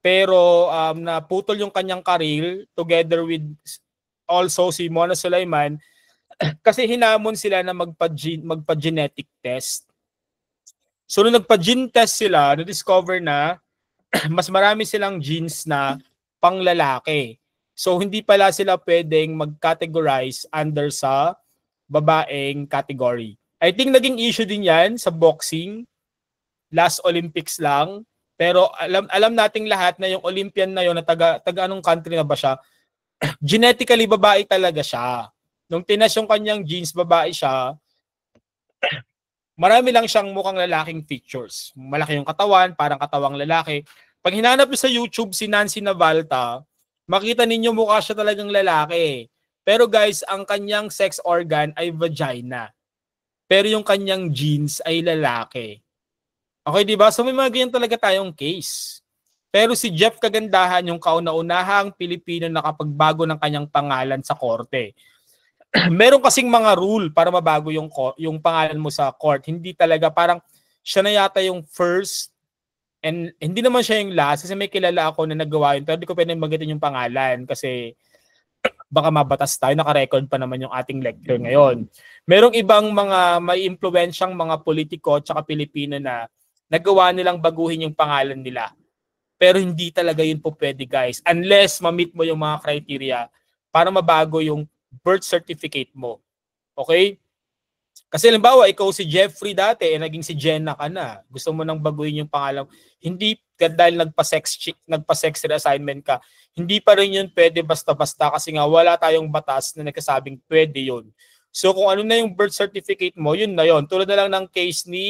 Pero naputol yung kanyang career together with also si Mona Sulaiman kasi hinamon sila na magpa-genetic test. So nung nagpa-gene test sila, na-discover na mas marami silang genes na panglalaki. So hindi pala sila pwedeng mag-categorize under sa babaeng category. I think naging issue din yan sa boxing. Last Olympics lang. Pero alam nating lahat na yung Olympian na yun, na taga anong country na ba siya, genetically babae talaga siya. Nung tinas yung kanyang genes, babae siya, marami lang siyang mukhang lalaking features. Malaki yung katawan, parang katawang lalaki. Pag hinanap niyo sa YouTube si Nancy Navalta, makita ninyo mukha siya talagang lalaki. Pero guys, ang kanyang sex organ ay vagina. Pero yung kanyang genes ay lalaki. Okay, di ba? So may mga ganyan talaga tayong case. Pero si Jeff Kagandahan, yung kauna-unahang Pilipino na nakapagbago ng kanyang pangalan sa korte. Meron kasing mga rule para mabago yung pangalan mo sa court. Hindi talaga, parang siya na yata yung first, and hindi naman siya yung last kasi may kilala ako na nagawa yun, pero di ko pwede magitin yung pangalan kasi baka mabatas tayo, naka-record pa naman yung ating lecture ngayon. Merong ibang mga may impluwensyang mga politiko at saka Pilipino na nagawa nilang baguhin yung pangalan nila. Pero hindi talaga yun po pwede guys, unless ma-meet mo yung mga criteria para mabago yung birth certificate mo. Okay? Kasi halimbawa, ikaw si Jeffrey dati, naging si Jenna ka na. Gusto mo nang baguhin yung pangalan. Hindi dahil nagpa-sex reassignment ka, hindi pa rin yun pwede basta-basta kasi nga wala tayong batas na nagsasabing pwede yun. So kung ano na yung birth certificate mo, yun na yun. Tulad na lang ng case ni...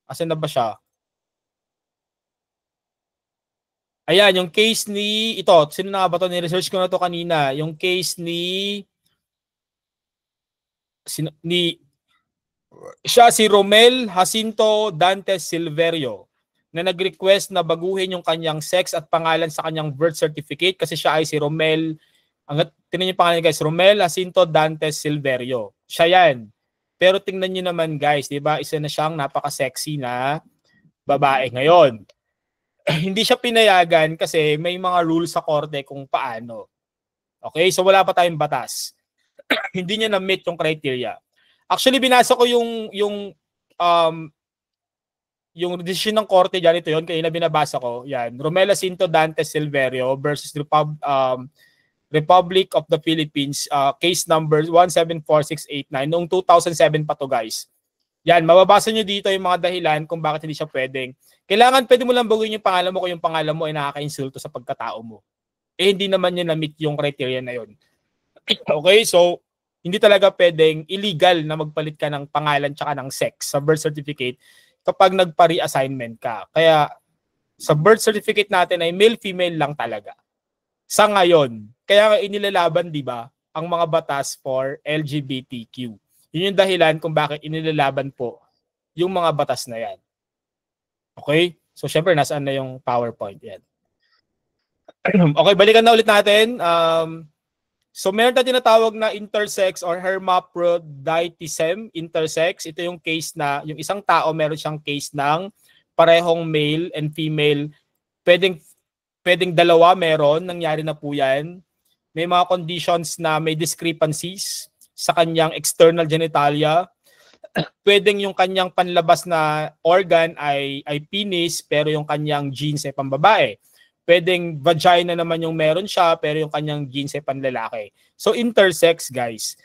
Asan na ba siya? Ayan, yung case ni... Ito, sino na ba ito? Ni-research ko na to kanina. Yung case ni... Siya si Romel Jacinto Dantes Silverio na nag-request na baguhin yung kanyang sex at pangalan sa kanyang birth certificate kasi siya ay si Romel, tingnan niyo yung pangalan guys, Romel Jacinto Dantes Silverio. Siya yan. Pero tingnan niyo naman guys, di ba, isa na siyang napaka-sexy na babae ngayon. Hindi siya pinayagan kasi may mga rules sa korte kung paano. Okay, so wala pa tayong batas. Hindi niya na-meet yung criteria. Actually, binasa ko yung decision ng korte dyan, ito yun, kaya binabasa ko, yan, Romel Jacinto Dantes Silverio versus Republic of the Philippines, case number 174689, noong 2007 pa to guys. Yan, mababasa nyo dito yung mga dahilan kung bakit hindi siya pwedeng. Kailangan pwede mo lang baguhin yung pangalan mo kung yung pangalan mo ay nakaka-insulto sa pagkatao mo. Eh, hindi naman yun na-meet yung criteria na yun. Okay, so, hindi talaga pwedeng illegal na magpalit ka ng pangalan tsaka ng sex sa birth certificate kapag nagpa-reassignment ka. Kaya sa birth certificate natin ay male-female lang talaga. Sa ngayon, kaya inilalaban, di ba, ang mga batas for LGBTQ. Yun yung dahilan kung bakit inilalaban po yung mga batas na yan. Okay? So, syempre, nasaan na yung PowerPoint yan. Okay, balikan na ulit natin. So meron tayong tinatawag na intersex or hermaphroditism, intersex. Ito yung case na yung isang tao meron siyang case ng parehong male and female. Pwedeng dalawa meron, nangyari na po yan. May mga conditions na may discrepancies sa kanyang external genitalia. Pwedeng yung kanyang panlabas na organ ay penis pero yung kanyang genes ay pambabae. Pwedeng vagina naman yung meron siya, pero yung kanyang genes ay panlalaki. So, intersex, guys.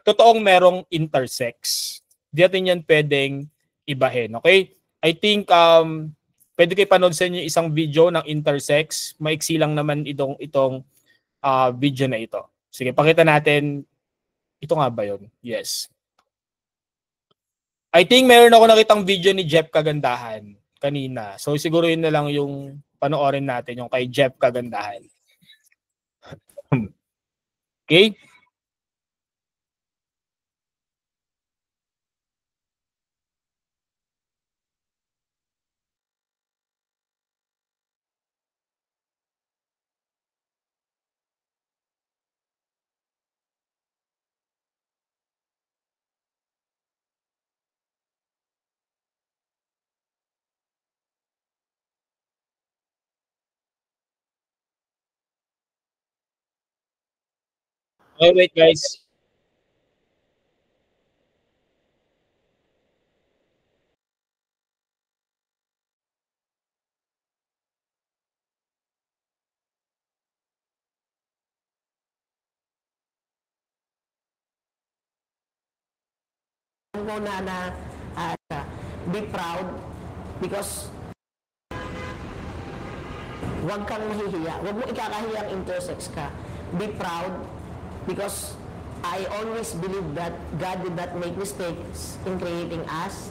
Totoong merong intersex. Di natin yan pwedeng ibahin, okay? I think, pwede kayo panood sa inyo isang video ng intersex. Maiksi lang naman itong video na ito. Sige, pakita natin. Ito nga ba yun? Yes. I think meron ako nakitang video ni Jeff Kagandahan kanina. So, siguro yun na lang yung panoorin natin yung kay Jeff Kagandahan. Okay? Okay, wait guys. Ko na be proud because wag kang mahihiya. Wag mo ikakahiyang intersex ka. Be proud because I always believe that God did not make mistakes in creating us.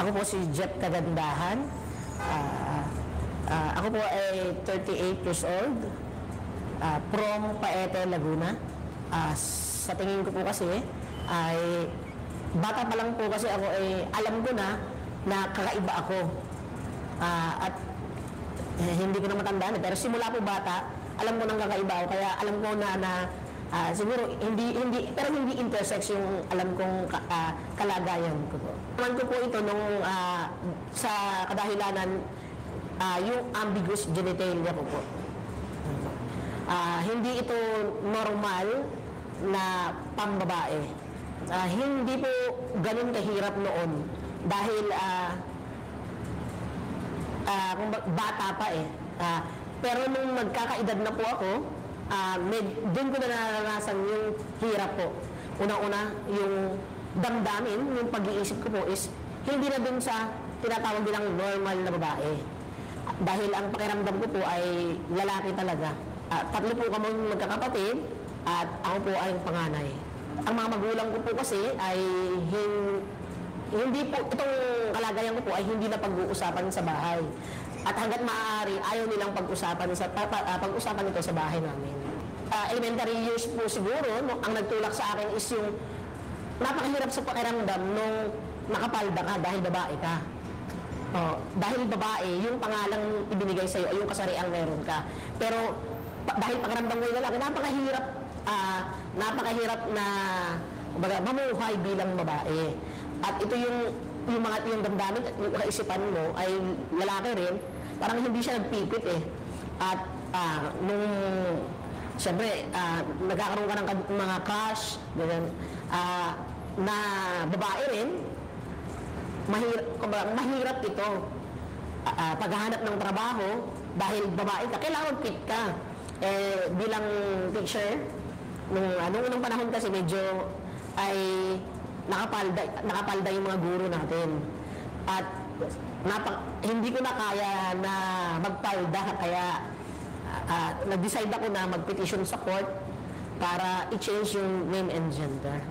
Ako po si Jeff Kagandahan. Ako po ay 38 years old. From Paete, Laguna. Sa tingin ko po kasi ay bata pa lang po kasi ako ay alam ko na kakaiba ako. At hindi ko na matandaan pero simula po bata alam ko nang kakaiba ako kaya alam ko na siguro hindi pero hindi intersex yung alam kong kalagayan ko po. Naman ko po ito nung sa kadahilanan yung ambiguous genitalia ko po. Hindi ito normal na pambabae. Hindi po ganun kahirap noon dahil kung bata pa eh. Pero nung nagkakaedad na po ako, doon ko na naranasan yung hirap po. Una-una, yung damdamin, yung pag-iisip ko po is hindi na dun sa tinatawag nilang normal na babae. Dahil ang pakiramdam ko po ay lalaki talaga. Tatlo po kami magkakapatid at ako po ay panganay. Ang mga magulang ko po kasi ay hindi po, itong kalagayan ko po ay hindi na pag-uusapan sa bahay. At hanggat maaari, ayaw nilang pag-usapan ito sa bahay namin. Elementary years po siguro, ang nagtulak sa akin is yung napakahirap sa pakiramdam nung nakapalda ka dahil babae ka. Dahil babae, yung pangalang ibinigay sa'yo ay yung kasariang meron ka. Pero dahil pakiramdam mo yung lalaki, napakahirap na mamuhay bilang babae. At ito yung damdamin at yung kaisipan mo ay lalaki rin, parang hindi siya nagpipit eh. At nung siyempre nagkakaroon ka ng mga crush, ganyan, na babae rin, mahirap ito. Paghahanap ng trabaho, dahil babae ka, kailangan fit ka. Bilang teacher, nung unang panahon kasi medyo ay nakapalda yung mga guro natin. At hindi ko na kaya na magpalda, kaya nag-decide ako na mag-petition sa court para i-change yung name and gender.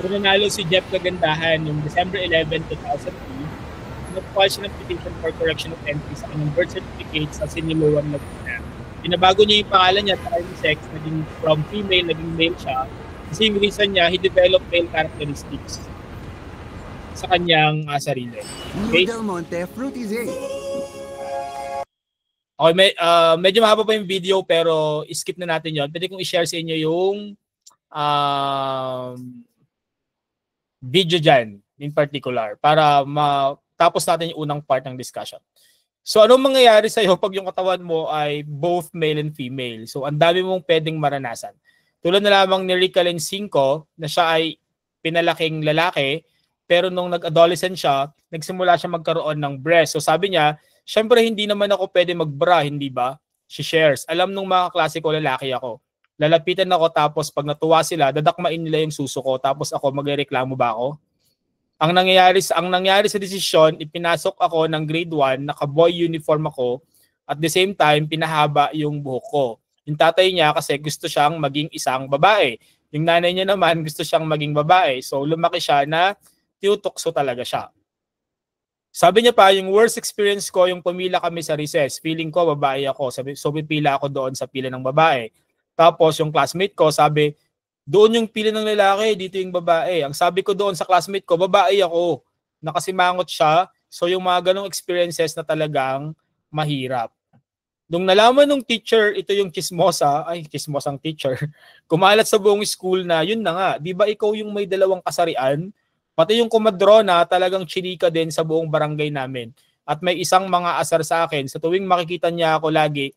So, nanalo si Jeff Kagandahan noong December 11, 2003. Nag-file siya ng petition for correction of entry sa kanyang birth certificate sa Siniloan, Laguna. Pinabago niya yung pangalan niya sa sex, naging from female, naging male siya. Kasi yung reason niya, he developed male characteristics sa kanyang sarili. Okay? Del Monte Fruitize. Okay, medyo mahaba pa yung video pero skip na natin yon. Pwede kong i-share sa inyo yung video dyan in particular para matapos natin yung unang part ng discussion. So anong mangyayari sa'yo pag yung katawan mo ay both male and female? So ang dami mong pwedeng maranasan. Tulad na lamang ni Ricaline 5 na siya ay pinalaking lalaki pero nung nag-adolescent siya, nagsimula siya magkaroon ng breast. So sabi niya, syempre hindi naman ako pwede mag-bra, hindi ba? She shares. Alam nung mga klase ko lalaki ako. Lalapitan ako tapos pag natuwa sila, dadakmain nila yung suso ko tapos ako magrereklamo ba ako? Ang nangyari sa desisyon, ipinasok ako ng grade 1, naka-boy uniform ako, at the same time, pinahaba yung buhok ko. Yung tatay niya kasi gusto siyang maging isang babae. Yung nanay niya naman gusto siyang maging babae. So lumaki siya na tinutukso talaga siya. Sabi niya pa, yung worst experience ko, yung pumila kami sa recess. Feeling ko, babae ako. So pipila ako doon sa pila ng babae. Tapos yung classmate ko, sabi, doon yung pila ng lalaki, dito yung babae. Ang sabi ko doon sa classmate ko, babae ako. Nakasimangot siya. So yung mga ganong experiences na talagang mahirap. Nung nalaman ng teacher, ito yung chismosang teacher, kumalat sa buong school na, yun na nga, di ba ikaw yung may dalawang kasarian? Pati yung kumadrona, talagang chinika din sa buong barangay namin. At may isang mga asar sa akin, sa tuwing makikita niya ako lagi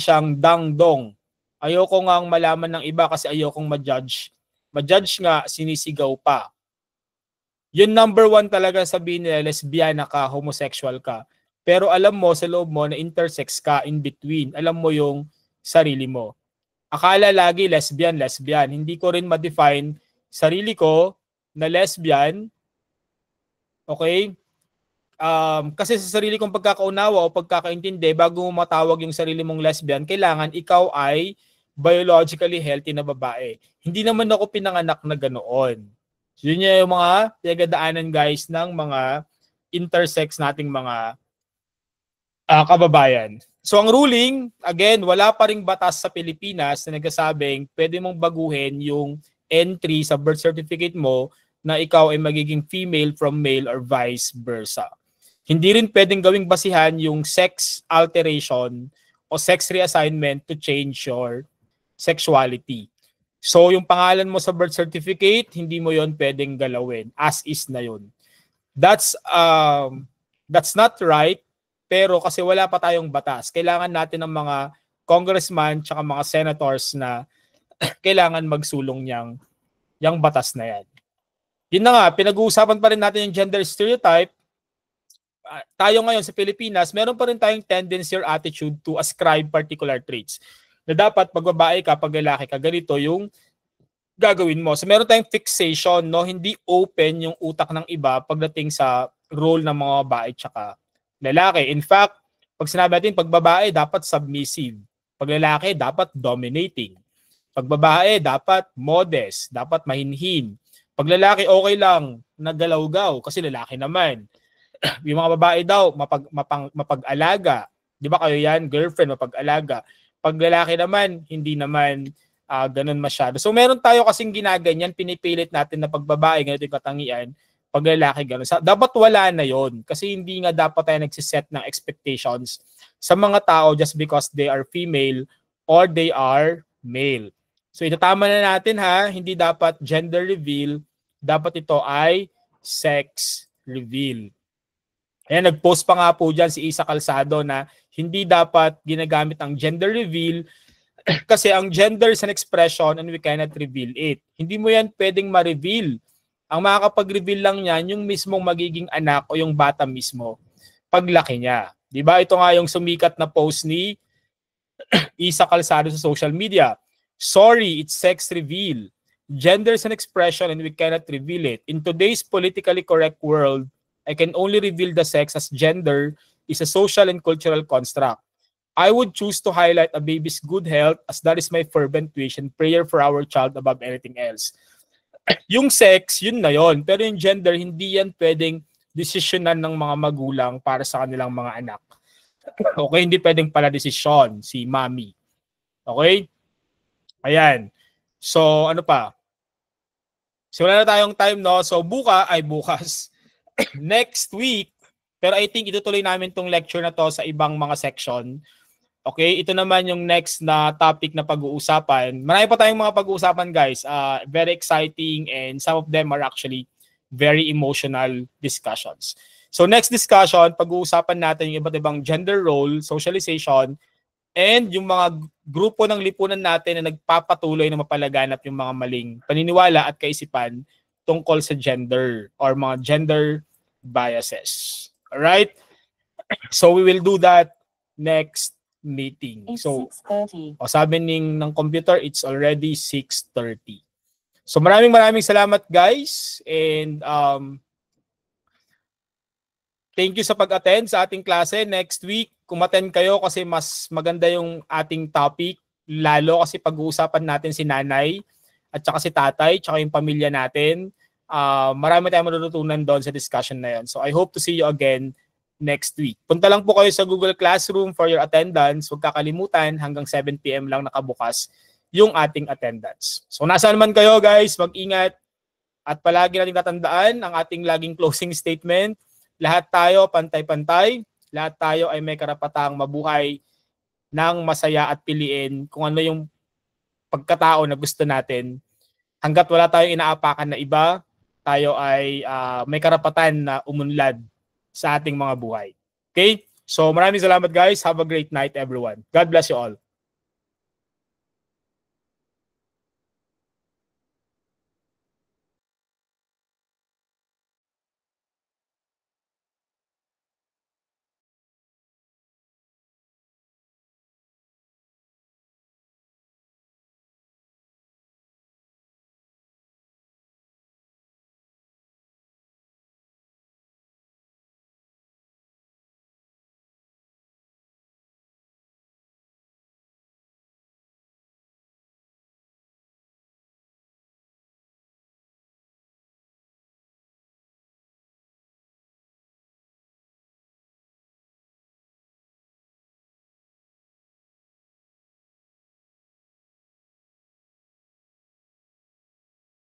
siyang dangdong. Ayoko nga malaman ng iba kasi ayokong ma-judge. Ma-judge nga, sinisigaw pa. Yun number 1 talaga sabihin nila, lesbiana ka, homosexual ka. Pero alam mo sa loob mo na intersex ka in between. Alam mo yung sarili mo. Akala lagi lesbian. Hindi ko rin ma-define sarili ko na lesbian. Okay? Kasi sa sarili kong pagkakaunawa o pagkakaintindi, bago mo matawag yung sarili mong lesbian, kailangan ikaw ay biologically healthy na babae. Hindi naman ako pinanganak na ganoon. So, yun yung mga pinagdaanan guys ng mga intersex nating mga kababayan. So ang ruling, again, wala pa ring batas sa Pilipinas na nagsasabing pwede mong baguhin yung entry sa birth certificate mo na ikaw ay magiging female from male or vice versa. Hindi rin pwedeng gawing basihan yung sex alteration o sex reassignment to change your sexuality. So yung pangalan mo sa birth certificate, hindi mo yon pwedeng galawin. As is na yon. That's not right. Pero kasi wala pa tayong batas, kailangan natin ng mga congressman tsaka mga senators na kailangan magsulong yang batas na yan. Yun na nga, pinag-uusapan pa rin natin yung gender stereotype. Tayo ngayon sa Pilipinas, meron pa rin tayong tendency or attitude to ascribe particular traits. Na dapat pag babae ka, pag lalaki ka, ganito yung gagawin mo. So meron tayong fixation, no? Hindi open yung utak ng iba pagdating sa role ng mga babae tsaka lalaki. In fact, pag sinabi natin, pag babae, dapat submissive. Pag lalaki, dapat dominating. Pag babae, dapat modest, dapat mahinhin. Pag lalaki, okay lang, nagalaw-gaw, kasi lalaki naman. Yung mga babae daw, mapag-alaga. Di ba kayo yan? Girlfriend, mapag-alaga. Pag lalaki naman, hindi naman ganun masyado. So meron tayo kasing ginaganyan, pinipilit natin na pag babae, ganito yung katangian, pag lalaki gano'n. Dapat wala na yon kasi hindi nga dapat tayo nagsiset ng expectations sa mga tao just because they are female or they are male. So itatama na natin ha, hindi dapat gender reveal, dapat ito ay sex reveal. Ayan, nag-post pa nga po dyan si Isa Calzado na hindi dapat ginagamit ang gender reveal kasi ang gender is an expression and we cannot reveal it. Hindi mo yan pwedeng ma-reveal. Ang makakapag-reveal lang yan, yung mismong magiging anak o yung bata mismo, paglaki niya. Diba? Ito nga yung sumikat na post ni Isa Calzado sa social media. Sorry, it's sex reveal. Gender is an expression and we cannot reveal it. In today's politically correct world, I can only reveal the sex as gender is a social and cultural construct. I would choose to highlight a baby's good health as that is my fervent wish and prayer for our child above anything else. Yung sex, yun na yon. Pero yung gender, hindi yan pwedeng desisyonan ng mga magulang para sa kanilang mga anak. Okay, hindi pwedeng pala desisyon si mommy. Okay? Ayan. So, ano pa? So, wala na tayong time, no? So, bukas, next week, pero I think itutuloy namin tong lecture na to sa ibang mga section. Okay, ito naman yung next na topic na pag-uusapan. Marami pa tayong mga pag-uusapan guys. Very exciting and some of them are actually very emotional discussions. So next discussion, pag-uusapan natin yung iba't ibang gender role, socialization, and yung mga grupo ng lipunan natin na nagpapatuloy na mapalaganap yung mga maling paniniwala at kaisipan tungkol sa gender or mga gender biases. Alright? So we will do that next meeting. So, sabi ng computer, it's already 6:30. So maraming salamat guys and thank you sa pag-attend sa ating klase. Next week, kumattend kayo kasi mas maganda yung ating topic, lalo kasi pag-uusapan natin si nanay at saka si tatay, tsaka yung pamilya natin. Marami tayong matututunan doon sa discussion na yan. So I hope to see you again next week. Punta lang po kayo sa Google Classroom for your attendance. Huwag kakalimutan, hanggang 7 p.m. lang nakabukas yung ating attendance. So nasaan man kayo guys, mag-ingat at palagi natin tatandaan ang ating laging closing statement. Lahat tayo pantay-pantay, lahat tayo ay may karapatang mabuhay ng masaya at piliin kung ano yung pagkatao na gusto natin. Hanggat wala tayong inaapakan na iba, tayo ay may karapatan na umunlad sa ating mga buhay. Okay? So maraming salamat guys. Have a great night everyone. God bless you all.